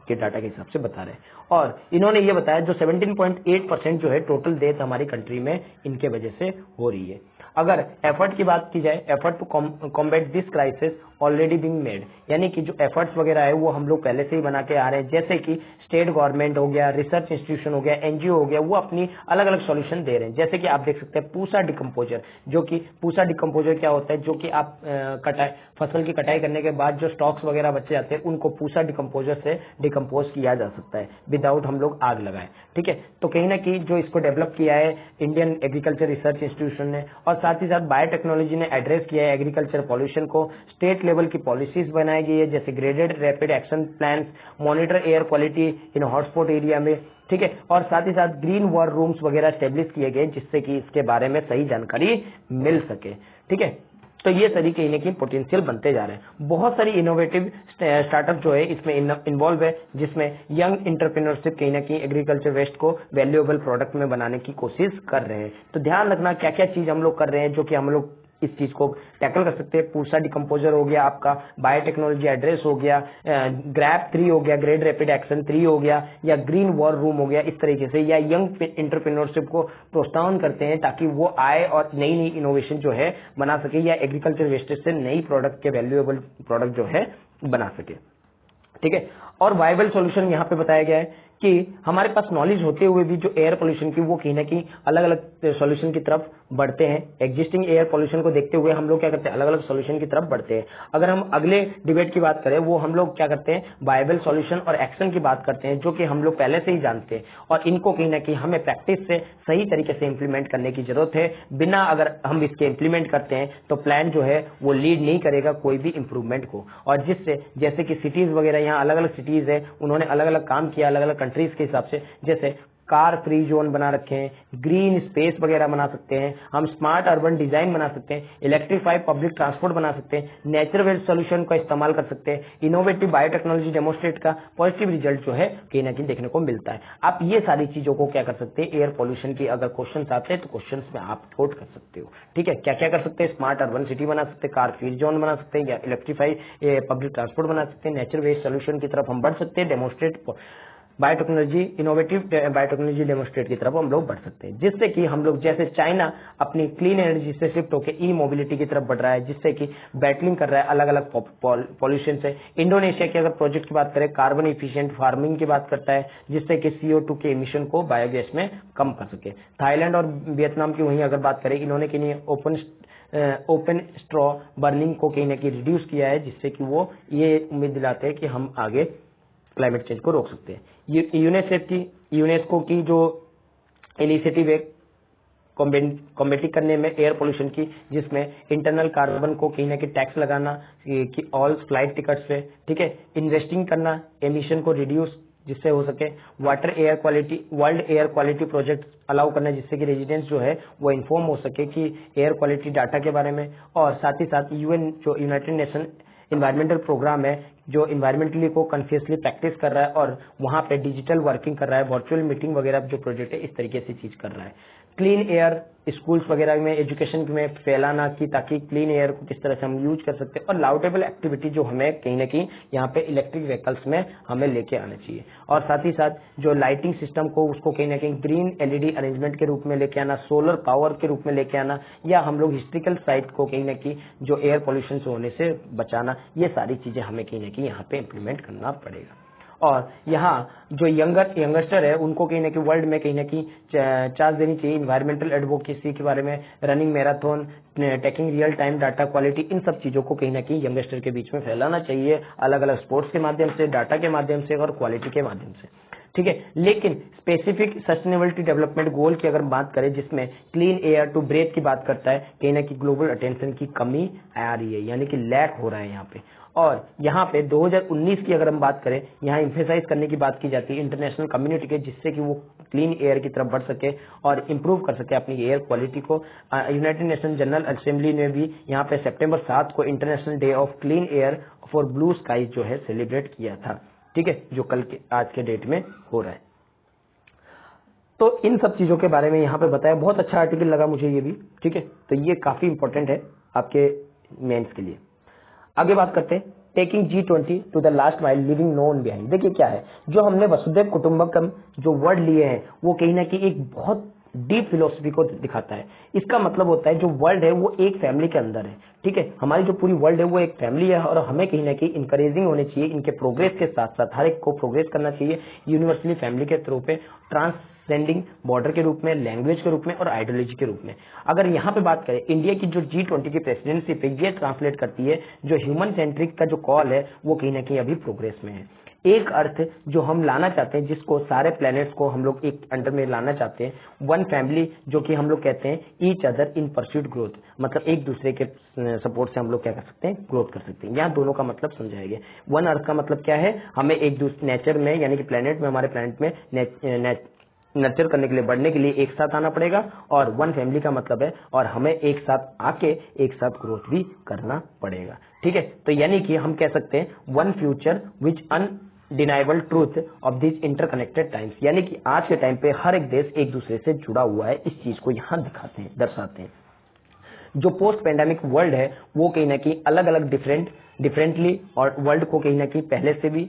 के डाटा के हिसाब से बता रहे हैं। और इन्होंने ये बताया जो 17.8% जो है टोटल डेथ हमारी कंट्री में इनके वजह से हो रही है। अगर एफर्ट की बात की जाए, effort to combat this crisis already being made, यानी कि जो एफर्ट्स वगैरह है वो हम लोग पहले से ही बना के आ रहे हैं, जैसे कि स्टेट गवर्नमेंट हो गया, रिसर्च इंस्टीट्यूशन हो गया, एनजीओ हो गया, वो अपनी अलग अलग सॉल्यूशन दे रहे हैं। जैसे कि आप देख सकते हैं पूसा डिकम्पोजर, जो कि पूसा डिकम्पोजर क्या होता है, जो कि आप फसल की कटाई करने के बाद जो स्टॉक्स वगैरह बचे जाते हैं उनको पूसा डिकम्पोजर से डिकम्पोज किया जा सकता है विदाउट हम लोग आग लगाए। ठीक है, तो कहीं ना कहीं जो इसको डेवलप किया है इंडियन एग्रीकल्चर रिसर्च इंस्टीट्यूशन ने, और साथ ही साथ बायोटेक्नोलॉजी ने एड्रेस किया है एग्रीकल्चर पॉल्यूशन को। स्टेट लेवल की पॉलिसीज बनाई गई है, जैसे graded rapid action plans, monitor air quality in hotspot area में। ठीक है, और साथ ही साथ ग्रीन वॉर रूम्स वगैरह स्टेब्लिश किए गए, जिससे कि इसके बारे में सही जानकारी मिल सके। ठीक है, तो ये सारी कहीं ना कहीं पोटेंशियल बनते जा रहे हैं। बहुत सारी इनोवेटिव स्टार्टअप जो है इसमें इन्वॉल्व है, जिसमें यंग एंटरप्रेन्योरशिप कहीं ना कहीं एग्रीकल्चर वेस्ट को वैल्यूएबल प्रोडक्ट में बनाने की कोशिश कर रहे हैं। तो ध्यान रखना क्या क्या चीज हम लोग कर रहे हैं, जो कि हम लोग इस चीज को टैकल कर सकते हैं। पूसा डिकम्पोजर हो गया, आपका बायोटेक्नोलॉजी एड्रेस हो गया, ग्रैप 3 हो गया, ग्रेड रैपिड एक्शन 3 हो गया, या ग्रीन वॉर रूम हो गया, इस तरीके से, या यंग एंटरप्रेन्योरशिप को प्रोत्साहन करते हैं ताकि वो आए और नई नई इनोवेशन जो है बना सके, या एग्रीकल्चर वेस्टेज से नई प्रोडक्ट के वैल्यूएबल प्रोडक्ट जो है बना सके। ठीक है, और वायबल सॉल्यूशन यहाँ पे बताया गया है कि हमारे पास नॉलेज होते हुए भी जो एयर पोल्यूशन की वो कहीं ना कहीं अलग अलग सॉल्यूशन की तरफ बढ़ते हैं। एग्जिस्टिंग एयर पोल्यूशन को देखते हुए हम लोग क्या करते हैं, अलग अलग सॉल्यूशन की तरफ बढ़ते हैं। अगर हम अगले डिबेट की बात करें, वो हम लोग क्या करते हैं, वायबल सॉल्यूशन और एक्शन की बात करते हैं, जो कि हम लोग पहले से ही जानते हैं और इनको कहीं ना कहीं हमें प्रैक्टिस से सही तरीके से इंप्लीमेंट करने की जरूरत है। बिना अगर हम इसके इंप्लीमेंट करते हैं तो प्लान जो है वो लीड नहीं करेगा कोई भी इंप्रूवमेंट को, और जिससे जैसे कि सिटीज वगैरह, यहाँ अलग अलग सिटीज है, उन्होंने अलग अलग काम किया अलग अलग कंट्रीज के हिसाब से, जैसे कार फ्री जोन बना रखे हैं, ग्रीन स्पेस वगैरह बना सकते हैं, हम स्मार्ट अर्बन डिजाइन बना सकते हैं, इलेक्ट्रीफाइड पब्लिक ट्रांसपोर्ट बना सकते हैं, नेचर वेस्ट सोल्यूशन का इस्तेमाल कर सकते हैं, इनोवेटिव बायोटेक्नोलॉजी डेमोस्ट्रेट का पॉजिटिव रिजल्ट जो है कहीं ना कहीं देखने को मिलता है। आप ये सारी चीजों को क्या कर सकते हैं, एयर पोल्यूशन की अगर क्वेश्चन आते हैं तो क्वेश्चन में आप कोट कर सकते हो। ठीक है, क्या क्या कर सकते हैं, स्मार्ट अर्बन सिटी बना सकते हैं, कार फ्री जोन बना सकते हैं, या इलेक्ट्रीफाइड पब्लिक ट्रांसपोर्ट बना सकते हैं, नेचर वेस्ट सोल्यूशन की तरफ हम बढ़ सकते हैं, demonstrate biotechnology, innovative biotechnology demonstrate की तरफ हम लोग बढ़ सकते हैं, जिससे कि हम लोग, जैसे चाइना अपनी क्लीन एनर्जी से शिफ्ट होकर ई मोबिलिटी की तरफ बढ़ रहा है, जिससे कि बैटलिंग कर रहा है अलग अलग पॉल्यूशन से। इंडोनेशिया के अगर प्रोजेक्ट की बात करें, कार्बन इफिशिएंट फार्मिंग की बात करता है, जिससे कि CO2 के इमिशन को बायोगैस में कम कर सके। थाईलैंड और वियतनाम की वहीं अगर बात करें, इन्होंने के लिए ओपन स्ट्रॉ बर्निंग को कहीं ना कहीं रिड्यूस किया है, जिससे कि वो ये उम्मीद दिलाते हैं कि हम आगे क्लाइमेट चेंज को रोक सकते हैं। यूनेस्को की जो इनिशिएटिव है कॉम्बेटिंग करने में एयर पोल्यूशन की, जिसमें इंटरनल कार्बन को कहीं ना कहीं टैक्स लगाना कि ऑल फ्लाइट टिकट्स पे, ठीक है, इन्वेस्टिंग करना एमिशन को रिड्यूस जिससे हो सके, water air quality, world air quality project allow करना, जिससे कि रेजिडेंट्स जो है वो इन्फॉर्म हो सके कि एयर क्वालिटी डाटा के बारे में, और साथ ही साथ यूएन जो यूनाइटेड नेशन इन्वायरमेंटल प्रोग्राम है, जो इन्वायरमेंटली को कॉन्शियसली प्रैक्टिस कर रहा है और वहां पे डिजिटल वर्किंग कर रहा है, वर्चुअल मीटिंग वगैरह जो प्रोजेक्ट है इस तरीके से चीज कर रहा है। क्लीन एयर स्कूल्स वगैरह में, एजुकेशन में फैलाना कि ताकि क्लीन एयर को किस तरह से हम यूज कर सकते हैं, और लाउडेबल एक्टिविटी जो हमें कहीं ना कहीं यहाँ पे इलेक्ट्रिक व्हीकल्स में हमें लेके आना चाहिए, और साथ ही साथ जो लाइटिंग सिस्टम को उसको कहीं ना कहीं ग्रीन LED अरेंजमेंट के रूप में लेके आना, सोलर पावर के रूप में लेके आना, या हम लोग हिस्ट्रिकल साइट को कहीं ना कहीं जो एयर पोल्यूशन से होने से बचाना, ये सारी चीजें हमें कहीं ना कहीं यहाँ पे इम्प्लीमेंट करना पड़ेगा। और यहाँ जो यंगस्टर है उनको कहीं ना कहीं वर्ल्ड में कहीं ना कहीं चांस देनी चाहिए इन्वायरमेंटल एडवोकेसी के बारे में, running marathon, taking real time data quality, इन सब चीजों को कहीं ना कहीं यंगस्टर के बीच में फैलाना चाहिए, अलग अलग स्पोर्ट्स के माध्यम से, डाटा के माध्यम से और क्वालिटी के माध्यम से। ठीक है, लेकिन स्पेसिफिक सस्टेनेबिलिटी डेवलपमेंट गोल की अगर बात करें, जिसमें क्लीन एयर टू ब्रेथ की बात करता है, कहीं ना कहीं ग्लोबल अटेंशन की कमी आ रही है, यानी कि लैक हो रहा है यहाँ पे। और यहाँ पे 2019 की अगर हम बात करें, यहाँ इम्फेसाइज करने की बात की जाती है इंटरनेशनल कम्युनिटी के, जिससे कि वो क्लीन एयर की तरफ बढ़ सके और इम्प्रूव कर सके अपनी एयर क्वालिटी को। यूनाइटेड नेशन जनरल असेंबली ने भी यहाँ पे सितंबर 7 को international day of clean air for blue sky जो है सेलिब्रेट किया था। ठीक है, जो कल के आज के डेट में हो रहा है। तो इन सब चीजों के बारे में यहाँ पे बताया, बहुत अच्छा आर्टिकल लगा मुझे ये भी। ठीक है, तो ये काफी इंपॉर्टेंट है आपके मेंस के लिए। आगे बात करते हैं, taking G20 to the last mile, living no one behind. देखिए क्या है, जो हमने वसुधैव कुटुंबकम जो वर्ड लिए हैं, वो कहीं ना कहीं एक बहुत डीप फिलोसफी को दिखाता है। इसका मतलब होता है जो वर्ल्ड है वो एक फैमिली के अंदर है। ठीक है, हमारी जो पूरी वर्ल्ड है वो एक फैमिली है, और हमें कहीं ना कहीं इंकरेजिंग होने चाहिए इनके प्रोग्रेस के साथ साथ, हर एक को प्रोग्रेस करना चाहिए यूनिवर्सली फैमिली के थ्रू पे, ट्रांससेंडिंग बॉर्डर के रूप में, लैंग्वेज के रूप में और आइडियोलॉजी के रूप में। अगर यहाँ पे बात करें, इंडिया की जो G20 की प्रेसिडेंसी पे ये ट्रांसलेट करती है, जो ह्यूमन सेंट्रिक का जो कॉल है वो कहीं ना कहीं अभी प्रोग्रेस में है। एक अर्थ जो हम लाना चाहते हैं, जिसको सारे प्लैनेट्स को हम लोग एक अंडर में लाना चाहते हैं, वन फैमिली, जो कि हम लोग कहते हैं each other in pursuit growth, मतलब एक दूसरे के सपोर्ट से हम लोग क्या कर सकते हैं, ग्रोथ कर सकते हैं। यहाँ दोनों का मतलब समझाएंगे। वन अर्थ का मतलब क्या है, हमें एक दूसरे नेचर में, यानी कि प्लैनेट में, हमारे प्लैनेट में नर्चर करने के लिए, बढ़ने के लिए एक साथ आना पड़ेगा, और वन फैमिली का मतलब है और हमें एक साथ आके एक साथ ग्रोथ भी करना पड़ेगा। ठीक है, तो यानी कि हम कह सकते हैं one future which undeniable truth of this interconnected times, यानी कि आज के टाइम पे हर एक देश एक दूसरे से जुड़ा हुआ है, इस चीज को यहाँ दिखाते हैं, दर्शाते हैं। जो पोस्ट पेंडेमिक वर्ल्ड है वो कहीं ना कहीं अलग अलग डिफरेंटली, और वर्ल्ड को कहीं ना कहीं पहले से भी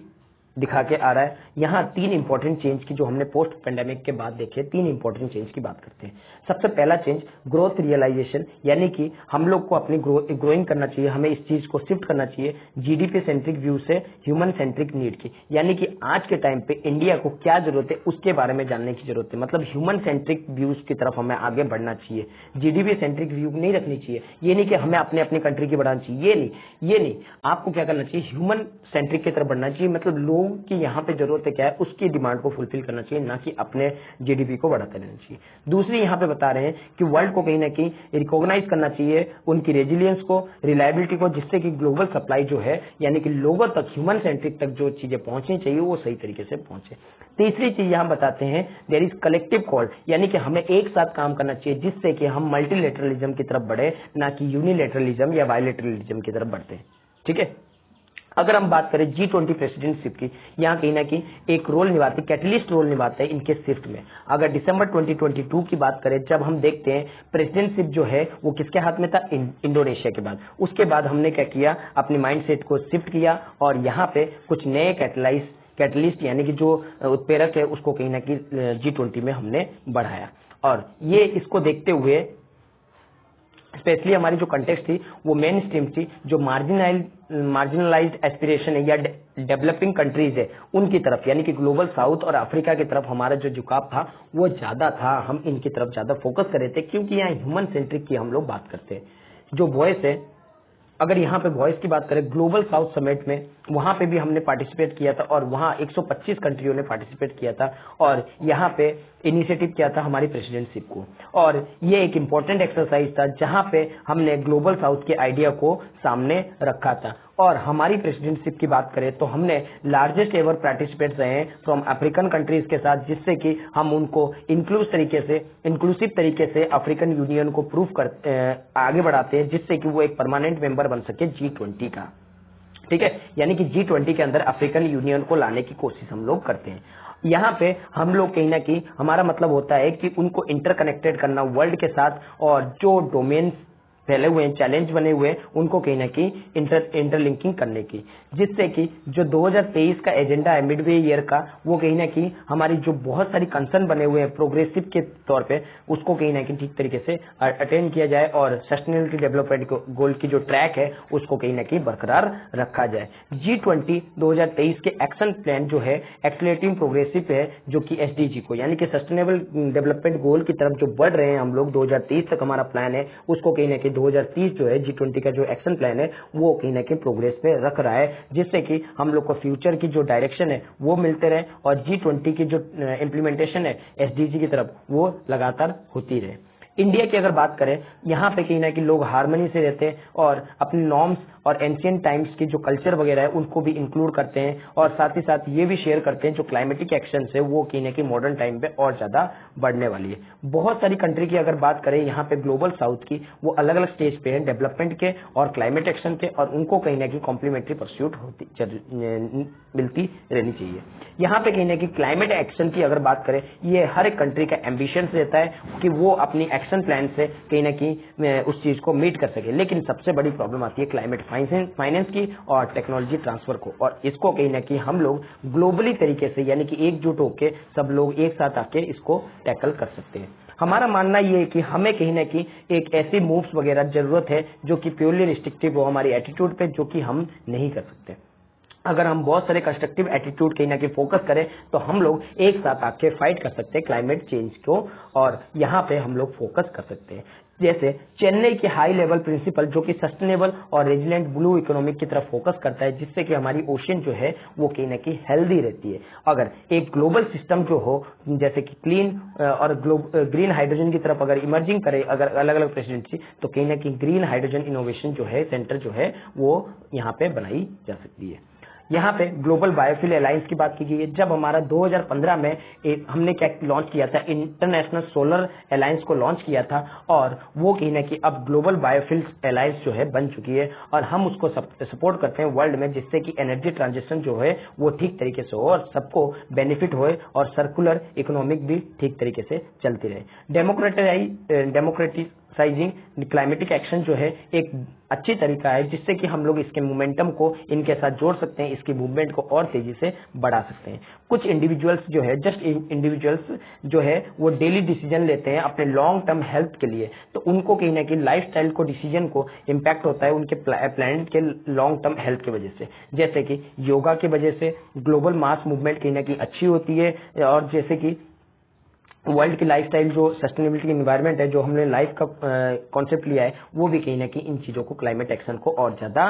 दिखा के आ रहा है। यहाँ 3 इंपॉर्टेंट चेंज की जो हमने पोस्ट पेंडेमिक के बाद देखे, 3 इंपॉर्टेंट चेंज की बात करते हैं। सबसे पहला चेंज ग्रोथ रियलाइजेशन, यानी कि हम लोग को अपनी ग्रोइंग करना चाहिए, हमें इस चीज को शिफ्ट करना चाहिए जीडीपी सेंट्रिक व्यू से ह्यूमन सेंट्रिक नीड की, यानी कि आज के टाइम पे इंडिया को क्या जरूरत है उसके बारे में जानने की जरूरत है। मतलब ह्यूमन सेंट्रिक व्यूज की तरफ हमें आगे बढ़ना चाहिए, जीडीपी सेंट्रिक व्यू नहीं रखनी चाहिए। ये नहीं कि हमें अपनी कंट्री की बढ़ाना चाहिए, ये नहीं, आपको क्या करना चाहिए, ह्यूमन सेंट्रिक की तरफ बढ़ना चाहिए। मतलब लोगों की यहाँ पे जरूरत है क्या है उसकी डिमांड को फुलफिल करना चाहिए, ना कि अपने जीडीपी को बढ़ाते रहना चाहिए। दूसरी यहाँ पे बता रहे हैं कि वर्ल्ड को कहीं ना कहीं रिकॉग्नाइज करना चाहिए उनकी रेजिलियंस को, रिलायबिलिटी को, जिससे कि ग्लोबल सप्लाई जो है यानी कि लोगों तक, ह्यूमन सेंट्रिक तक जो चीजें पहुंचनी चाहिए वो सही तरीके से पहुंचे। तीसरी चीज यहाँ बताते हैं देयर इज कलेक्टिव कॉल, यानी कि हमें एक साथ काम करना चाहिए जिससे कि हम मल्टीलेटरलिज्म की तरफ बढ़े, ना कि यूनिलेटरलिज्म या बायलेटरलिज्म की तरफ बढ़ते हैं। ठीक है, अगर हम बात करें G20 प्रेसिडेंटशिप की, यहाँ कहीं ना कहीं एक रोल निभाते, कैटलिस्ट रोल निभाते हैं इनके शिफ्ट में। अगर दिसंबर 2022 की बात करें, जब हम देखते हैं प्रेसिडेंटशिप जो है वो किसके हाथ में था, इंडोनेशिया के बाद। उसके बाद हमने क्या किया, अपनी माइंडसेट को शिफ्ट किया और यहाँ पे कुछ नए कैटलिस्ट यानी कि जो उत्प्रेरक है उसको कहीं ना कहीं G20 में हमने बढ़ाया। और ये इसको देखते हुए स्पेशली हमारी जो कंटेक्स्ट थी वो मेन स्ट्रीम थी, जो मार्जिनलाइज्ड एस्पिरेशन है या डेवलपिंग कंट्रीज है उनकी तरफ, यानी कि ग्लोबल साउथ और अफ्रीका की तरफ हमारा जो झुकाव था वो ज्यादा था। हम इनकी तरफ ज्यादा फोकस कर रहे थे क्योंकि यहाँ ह्यूमन सेंट्रिक की हम लोग बात करते हैं। जो वॉइस है, अगर यहाँ पे वॉइस की बात करें ग्लोबल साउथ समिट में, वहां पे भी हमने पार्टिसिपेट किया था और वहां 125 कंट्रियों ने पार्टिसिपेट किया था और यहाँ पे इनिशिएटिव किया था हमारी प्रेसिडेंटशिप को। और ये एक इम्पोर्टेंट एक्सरसाइज था जहां पे हमने ग्लोबल साउथ के आइडिया को सामने रखा था। और हमारी प्रेसिडेंटशिप की बात करें तो हमने लार्जेस्ट एवर पार्टिसिपेट रहे फ्रॉम अफ्रीकन कंट्रीज के साथ, जिससे कि हम उनको इंक्लूसिव तरीके से अफ्रीकन यूनियन को आगे बढ़ाते हैं, जिससे कि वो एक परमानेंट मेंबर बन सके G20 का। ठीक है, यानी कि G20 के अंदर अफ्रीकन यूनियन को लाने की कोशिश हम लोग करते हैं। यहाँ पे हम लोग कहीं ना कहीं हमारा मतलब होता है कि उनको इंटरकनेक्टेड करना वर्ल्ड के साथ, और जो डोमेन्स फैले हुए हैं, चैलेंज बने हुए हैं, उनको कहीं ना कहीं इंटरलिंकिंग करने की, जिससे कि जो 2023 का एजेंडा है मिडवे ईयर का, वो कहीं ना कहीं हमारी जो बहुत सारी कंसर्न बने हुए हैं प्रोग्रेसिव के तौर पे, उसको कहीं ना कहीं ठीक तरीके से अटेंड किया जाए और सस्टेनेबिलिटी डेवलपमेंट गोल की जो ट्रैक है उसको कहीं ना कहीं बरकरार रखा जाए। G20 2023 के एक्शन प्लान जो है एक्सलेटिंग प्रोग्रेसिव है, जो कि SDG को यानी कि सस्टेनेबल डेवलपमेंट गोल की तरफ जो बढ़ रहे हैं हम लोग, 2030 तक हमारा प्लान है, उसको कहीं ना कहीं 2030 जो है G20 का जो एक्शन प्लान है वो कहीं ना कहीं प्रोग्रेस पे रख रहा है, जिससे कि हम लोग को फ्यूचर की जो डायरेक्शन है वो मिलते रहे और G20 की जो इम्प्लीमेंटेशन है SDG की तरफ वो लगातार होती रहे। इंडिया की अगर बात करें, यहाँ पे कहीं ना कहीं लोग हार्मनी से रहते हैं और अपनी नॉर्म्स और एंशियंट टाइम्स की जो कल्चर वगैरह है उनको भी इंक्लूड करते हैं, और साथ ही साथ ये भी शेयर करते हैं जो क्लाइमेटिक एक्शन है वो कहीं ना कहीं मॉडर्न टाइम पे और ज्यादा बढ़ने वाली है। बहुत सारी कंट्री की अगर बात करें यहाँ पे ग्लोबल साउथ की, वो अलग अलग स्टेज पे है डेवलपमेंट के और क्लाइमेट एक्शन के, और उनको कहीं ना कहीं कॉम्प्लीमेंट्री परस्यूट मिलती रहनी चाहिए। यहाँ पे कहीं ना कहीं क्लाइमेट एक्शन की अगर बात करें, ये हर एक कंट्री का एम्बिशन रहता है कि वो अपनी एक्शन प्लान से कहीं ना कहीं उस चीज को मीट कर सके, लेकिन सबसे बड़ी प्रॉब्लम आती है क्लाइमेट फाइनेंस की और टेक्नोलॉजी ट्रांसफर को, और इसको कहीं ना कहीं हम लोग ग्लोबली तरीके से यानी कि एकजुट होकर सब लोग एक साथ आके इसको टैकल कर सकते हैं। हमारा मानना ये है कि हमें कहीं ना कहीं एक ऐसी मूव्स वगैरह जरूरत है जो कि प्योरली रिस्ट्रिक्टिव हो हमारी एटीट्यूड पे, जो कि हम नहीं कर सकते। अगर हम बहुत सारे कंस्ट्रक्टिव एटीट्यूड कहीं ना कहीं फोकस करें तो हम लोग एक साथ आके फाइट कर सकते हैं क्लाइमेट चेंज को, और यहाँ पे हम लोग फोकस कर सकते हैं। जैसे चेन्नई के हाई लेवल प्रिंसिपल जो कि सस्टेनेबल और रेजिलेंट ब्लू इकोनॉमिक की तरफ फोकस करता है, जिससे कि हमारी ओशन जो है वो कहीं ना कहीं हेल्दी रहती है। अगर एक ग्लोबल सिस्टम जो हो जैसे कि क्लीन और ग्रीन हाइड्रोजन की तरफ अगर इमर्जिंग करे अगर अलग अलग प्रेसिडेंसी, तो कहीं ना कहीं ग्रीन हाइड्रोजन इनोवेशन जो है सेंटर जो है वो यहाँ पे बनाई जा सकती है। यहाँ पे ग्लोबल बायोफ्यूल अलायंस की बात की गई है। जब हमारा 2015 में हमने क्या लॉन्च किया था, इंटरनेशनल सोलर अलायंस को लॉन्च किया था, और वो कहीं ना कहीं अब ग्लोबल बायोफ्यूल अलायंस जो है बन चुकी है, और हम उसको सपोर्ट करते हैं वर्ल्ड में, जिससे कि एनर्जी ट्रांजिशन जो है वो ठीक तरीके से हो और सबको बेनिफिट होए और सर्कुलर इकोनॉमिक भी ठीक तरीके से चलती रहे। साइजिंग क्लाइमेटिक एक्शन जो है एक अच्छी तरीका है जिससे कि हम लोग इसके मोमेंटम को इनके साथ जोड़ सकते हैं, इसकी मूवमेंट को और तेजी से बढ़ा सकते हैं। कुछ इंडिविजुअल्स जो है, जस्ट इंडिविजुअल्स जो है वो डेली डिसीजन लेते हैं अपने लॉन्ग टर्म हेल्थ के लिए, तो उनको कहीं ना कहीं लाइफस्टाइल को डिसीजन को इम्पैक्ट होता है उनके प्लैनेट के लॉन्ग टर्म हेल्थ की वजह से। जैसे कि योगा की वजह से ग्लोबल मास मूवमेंट कहीं ना कहीं अच्छी होती है, और जैसे कि वर्ल्ड की लाइफस्टाइल जो सस्टेनेबिलिटी एनवायरनमेंट है, जो हमने लाइफ का कॉन्सेप्ट लिया है, वो भी कहीं ना कहीं इन चीजों को क्लाइमेट एक्शन को और ज्यादा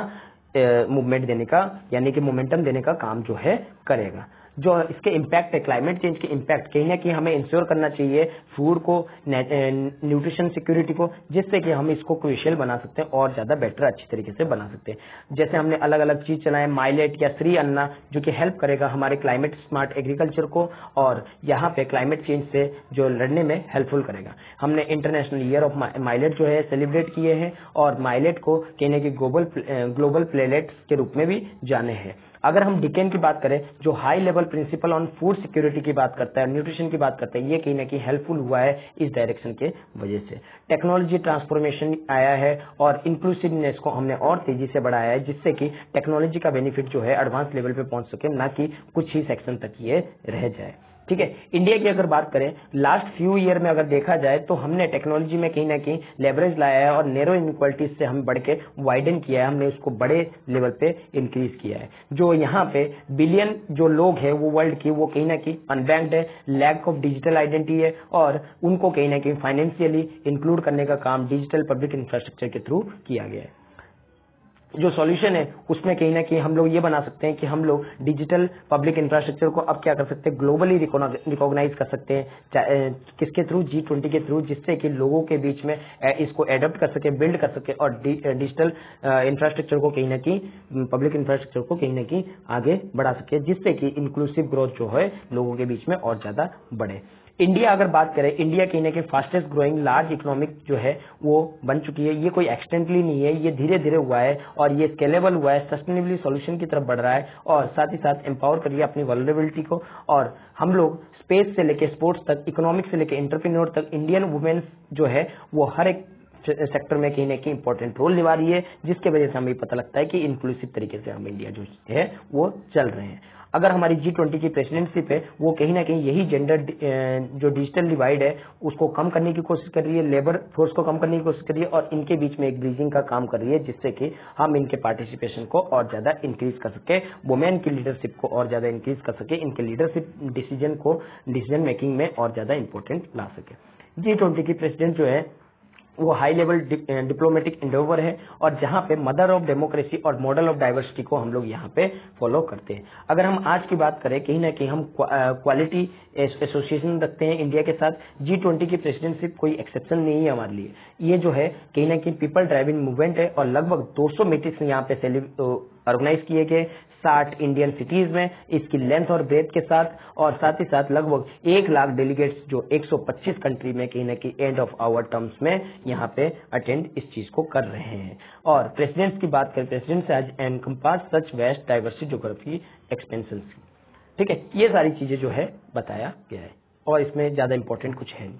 मूवमेंट देने का यानी कि मोमेंटम देने का काम जो है करेगा। जो इसके इम्पैक्ट है, क्लाइमेट चेंज के इम्पैक्ट कहीं ना कहीं हमें इंश्योर करना चाहिए फूड को, न्यूट्रिशन सिक्योरिटी को, जिससे कि हम इसको क्रूशियल बना सकते हैं और ज्यादा बेटर अच्छी तरीके से बना सकते हैं। जैसे हमने अलग अलग चीज चलाए, माइलेट या श्री अन्ना, जो कि हेल्प करेगा हमारे क्लाइमेट स्मार्ट एग्रीकल्चर को और यहाँ पे क्लाइमेट चेंज से जो लड़ने में हेल्पफुल करेगा। हमने इंटरनेशनल ईयर ऑफ माइलेट जो है सेलिब्रेट किए हैं और माइलेट को कहने की ग्लोबल प्लेनेट्स के रूप में भी जाने हैं। अगर हम डिकेन की बात करें, जो high level principal on food security की बात करता है, न्यूट्रिशन की बात करता है, ये कहीं ना कहीं हेल्पफुल हुआ है इस डायरेक्शन के वजह से। टेक्नोलॉजी ट्रांसफॉर्मेशन आया है और इंक्लूसिवनेस को हमने और तेजी से बढ़ाया है, जिससे कि टेक्नोलॉजी का बेनिफिट जो है एडवांस लेवल पे पहुंच सके, ना कि कुछ ही सेक्शन तक ये रह जाए। ठीक है, इंडिया की अगर बात करें, लास्ट फ्यू ईयर में अगर देखा जाए तो हमने टेक्नोलॉजी में कहीं ना कहीं लेवरेज लाया है और नैरो इनइक्वालिटीज से हम बढ़ के वाइडन किया है, हमने उसको बड़े लेवल पे इंक्रीज किया है। जो यहाँ पे बिलियन जो लोग हैं वो वर्ल्ड की, वो कहीं ना कहीं अनबैंक्ड है, लैक ऑफ डिजिटल आइडेंटिटी है, और उनको कहीं ना कहीं फाइनेंशियली इंक्लूड करने का काम डिजिटल पब्लिक इंफ्रास्ट्रक्चर के थ्रू किया गया है। जो सॉल्यूशन है उसमें कहीं ना कहीं हम लोग ये बना सकते हैं कि हम लोग डिजिटल पब्लिक इंफ्रास्ट्रक्चर को अब क्या कर सकते हैं, ग्लोबली रिकॉग्नाइज कर सकते हैं, किसके थ्रू, G20 के थ्रू, जिससे कि लोगों के बीच में इसको एडॉप्ट कर सके, बिल्ड कर सके और डिजिटल इंफ्रास्ट्रक्चर को कहीं ना कहीं, पब्लिक इंफ्रास्ट्रक्चर को कहीं ना कहीं आगे बढ़ा सके, जिससे कि इंक्लूसिव ग्रोथ जो है लोगों के बीच में और ज्यादा बढ़े। इंडिया अगर बात करें, इंडिया कहीं ना कहीं फास्टेस्ट ग्रोइंग लार्ज इकोनॉमिक जो है वो बन चुकी है। ये कोई एक्सटेंटली नहीं है, ये धीरे धीरे हुआ है और ये स्केलेबल हुआ है, सस्टेनेबली सॉल्यूशन की तरफ बढ़ रहा है और साथ ही साथ एम्पावर कर रही है अपनी वल्नरेबिलिटी को। और हम लोग स्पेस से लेके स्पोर्ट्स तक, इकोनॉमिक से लेके एंटरप्रेन्योर तक इंडियन वुमेन्स जो है वो हर एक सेक्टर में कहीं ना कहीं इंपॉर्टेंट रोल निभा रही है, जिसके वजह से हमें पता लगता है कि इंक्लूसिव तरीके से हम इंडिया जो है वो चल रहे हैं। अगर हमारी G20 की प्रेसिडेंटशिप है, वो कहीं ना कहीं यही जेंडर जो डिजिटल डिवाइड है उसको कम करने की कोशिश कर रही है, लेबर फोर्स को कम करने की कोशिश कर रही है और इनके बीच में एक ब्रिजिंग का काम कर रही है, जिससे कि हम इनके पार्टिसिपेशन को और ज्यादा इंक्रीज कर सके, वुमेन की लीडरशिप को और ज्यादा इंक्रीज कर सके, इनके लीडरशिप डिसीजन मेकिंग में और ज्यादा इंपॉर्टेंट ला सके। G20 की प्रेसिडेंट जो है वो हाई लेवल डिप्लोमेटिक एंडेवर है और जहां पे मदर ऑफ डेमोक्रेसी और मॉडल ऑफ डाइवर्सिटी को हम लोग यहाँ पे फॉलो करते हैं। अगर हम आज की बात करें, कहीं ना कहीं हम क्वालिटी एसोसिएशन रखते हैं इंडिया के साथ। G20 की प्रेसिडेंटशिप कोई एक्सेप्शन नहीं है हमारे लिए। ये जो है कहीं ना कहीं पीपल ड्राइविंग मूवमेंट है और लगभग 200 मीटिंग्स यहाँ पे ऑर्गेनाइज किए गए 60 इंडियन सिटीज में, इसकी लेंथ और ब्रेथ के साथ, और साथ ही साथ लगभग 1 लाख डेलीगेट्स जो 125 कंट्री में कहीं ना कहीं एंड ऑफ आवर टर्म्स में यहाँ पे अटेंड इस चीज को कर रहे हैं। और प्रेसिडेंट्स की बात करें, प्रेसिडेंट्स आज encompass such vast diversity geography expansion. ठीक है, ये सारी चीजें जो है बताया गया है और इसमें ज्यादा इंपॉर्टेंट कुछ है नहीं।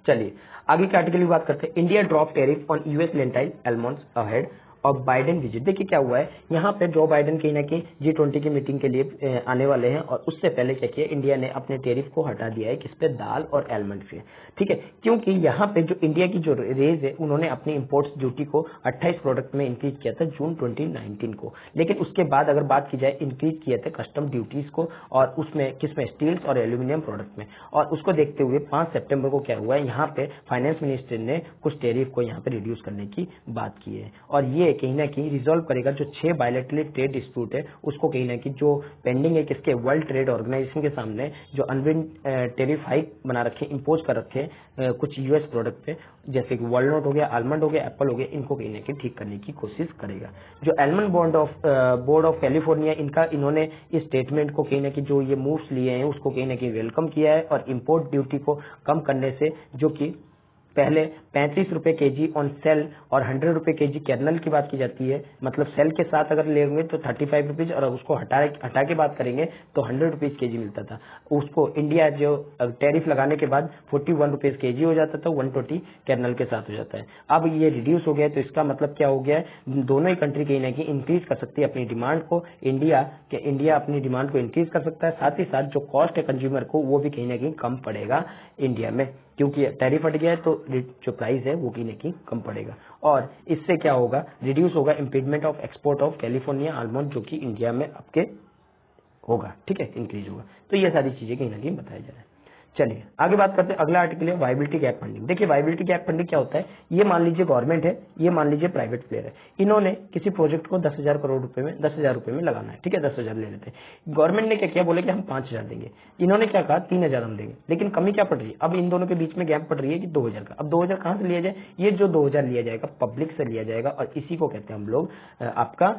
चलिए आगे के आर्टिकल की बात करते हैं। India drop tariff on US lentil almonds ahead और बाइडेन विजिट। देखिए क्या हुआ है, यहाँ पे जो बाइडेन कहीं ना कहीं G20 की मीटिंग के लिए आने वाले हैं और उससे पहले क्या किया, इंडिया ने अपने टैरिफ को हटा दिया है किस पे, दाल और एलमंड पे। ठीक है, क्योंकि यहाँ पे जो इंडिया की जो रेज है, उन्होंने अपनी इम्पोर्ट्स ड्यूटी को 28 प्रोडक्ट में इंक्रीज किया था जून 2019 को, लेकिन उसके बाद अगर बात की जाए इंक्रीज किए थे कस्टम ड्यूटीज को, और उसमें किसमें, स्टील्स और एल्यूमिनियम प्रोडक्ट में। और उसको देखते हुए 5 सितंबर को क्या हुआ है, यहाँ पे फाइनेंस मिनिस्टर ने कुछ टैरिफ को यहाँ पे रिड्यूस करने की बात की है और ये कहीं ना कहीं रिजॉल्व करेगा जो 6 बायलैटरल ट्रेड डिस्प्यूट है उसको कहीं ना कहीं जो पेंडिंग है किसके, वर्ल्ड ट्रेड ऑर्गेनाइजेशन के सामने, जो अनविन टैरिफ हाइक बना रखे, इंपोज कर रखे कुछ यूएस प्रोडक्ट पे, जैसे कि वॉलनट हो गया, आलमंड हो गया, एप्पल हो गया, इनको कहीं ना कहीं ठीक करने की कोशिश करेगा। जो एलमंड बोर्ड ऑफ कैलिफोर्निया, इन्होंने इस स्टेटमेंट को कहीं ना कहीं जो ये मूव्स लिए हैं उसको कहीं ना कहीं वेलकम किया है और इम्पोर्ट ड्यूटी को कम करने से जो कि पहले 35 रुपए केजी ऑन सेल और 100 रुपए केजी कर्नल की बात की जाती है, मतलब सेल के साथ अगर लेंगे तो 35 रुपीज और उसको हटा के बात करेंगे तो 100 रुपीज केजी मिलता था। उसको इंडिया जो टैरिफ लगाने के बाद 41 रुपीज केजी हो जाता था, 120 कर्नल के साथ हो जाता है। अब ये रिड्यूस हो गया, तो इसका मतलब क्या हो गया है, दोनों ही कंट्री कहीं ना कहीं इंक्रीज कर सकती है अपनी डिमांड को, इंडिया अपनी डिमांड को इंक्रीज कर सकता है, साथ ही साथ जो कॉस्ट है कंज्यूमर को वो भी कहीं ना कहीं कम पड़ेगा इंडिया में, क्योंकि टैरिफ हट गया है तो जो प्राइस है वो कहीं ना कहीं कम पड़ेगा। और इससे क्या होगा, रिड्यूस होगा impediment of export of California almond, जो कि इंडिया में आपके होगा, ठीक है, इंक्रीज होगा। तो ये सारी चीजें कहीं ना कहीं बताया जा रहा है। चलिए आगे बात करते हैं। अगला आर्टिकल है वायबिलिटी गैप फंडिंग। देखिए वायबिलिटी गैप फंडिंग क्या होता है, ये मान लीजिए गवर्नमेंट है, ये मान लीजिए प्राइवेट प्लेयर है, इन्होंने किसी प्रोजेक्ट को 10,000 करोड़ रुपए में 10,000 रुपए में लगाना है, ठीक है, 10,000 ले लेते हैं। गवर्नमेंट ने क्या किया, बोले कि हम 5,000 देंगे, इन्होंने क्या कहा 3,000 हम देंगे, लेकिन कमी क्या पड़ रही है, अब इन दोनों के बीच में गैप पड़ रही है कि 2,000 का। अब 2,000 कहां से लिया जाए, ये जो 2,000 लिया जाएगा पब्लिक से लिया जाएगा, और इसी को कहते हैं हम लोग आपका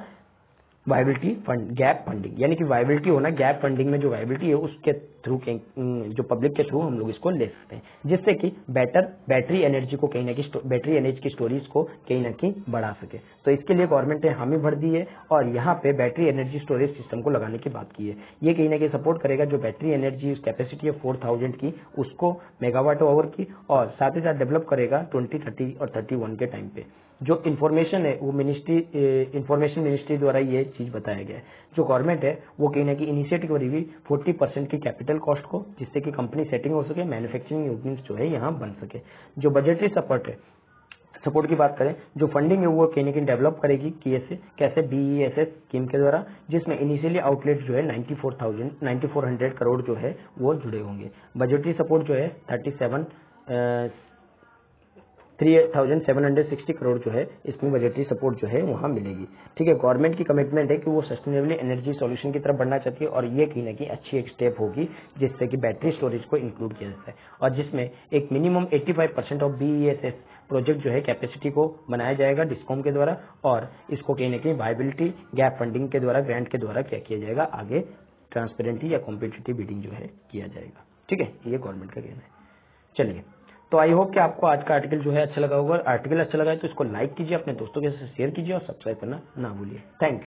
वायबिलिटी फंड गैप फंडिंग, यानी कि वायबिलिटी होना, गैप फंडिंग में जो वायबिलिटी है उसके थ्रू जो पब्लिक के थ्रू हम लोग इसको ले सकते हैं, जिससे कि बैटरी एनर्जी को कहीं ना कहीं बैटरी एनर्जी की स्टोरेज को कहीं ना कहीं बढ़ा सके। तो इसके लिए गवर्नमेंट ने हामी भर दी है और यहाँ पे बैटरी एनर्जी स्टोरेज सिस्टम को लगाने की बात की है। ये कहीं ना कहीं सपोर्ट करेगा जो बैटरी एनर्जी कैपेसिटी है 4,000 की, उसको मेगावाट आवर की, और साथ ही साथ डेवलप करेगा 2030 और 31 के टाइम पे। जो इन्फॉर्मेशन है वो इंफॉर्मेशन मिनिस्ट्री द्वारा ये चीज बताया गया है। जो गवर्नमेंट है वो कहीं ना कहीं इनिशिएटिव करी हुई 40% की कैपिटल कॉस्ट को, जिससे कि कंपनी सेटिंग हो सके, मैन्युफैक्चरिंग यूनिट्स जो है यहाँ बन सके। जो बजटरी सपोर्ट की बात करें, जो फंडिंग है वो कहीं ना कहीं डेवलप करेगी कैसे BESS स्कीम के द्वारा, जिसमें इनिशियली आउटलेट जो है 9400 करोड़ जो है वो जुड़े होंगे। बजटरी सपोर्ट जो है 3,760 करोड़ जो है इसमें बजटरी सपोर्ट जो है वहां मिलेगी, ठीक है। गवर्नमेंट की कमिटमेंट है कि वो सस्टेनेबल एनर्जी सॉल्यूशन की तरफ बढ़ना चाहती है, और ये कहीं ना कहीं अच्छी एक स्टेप होगी जिससे कि बैटरी स्टोरेज को इंक्लूड किया जाता है, और जिसमें एक मिनिमम 85% ऑफ BESS प्रोजेक्ट जो है कैपेसिटी को बनाया जाएगा डिस्कॉम के द्वारा, और इसको कहीं ना कहीं वायबिलिटी गैप फंडिंग के द्वारा, ग्रांट के द्वारा क्या किया जाएगा, आगे ट्रांसपेरेंटली या कॉम्पिटिटिव बिडिंग जो है किया जाएगा, ठीक है। ये गवर्नमेंट का कहना है। चलिए, तो आई होप कि आपको आज का आर्टिकल जो है अच्छा लगा होगा। आर्टिकल अच्छा लगा है तो इसको लाइक कीजिए, अपने दोस्तों के साथ शेयर कीजिए और सब्सक्राइब करना ना भूलिए। Thank you.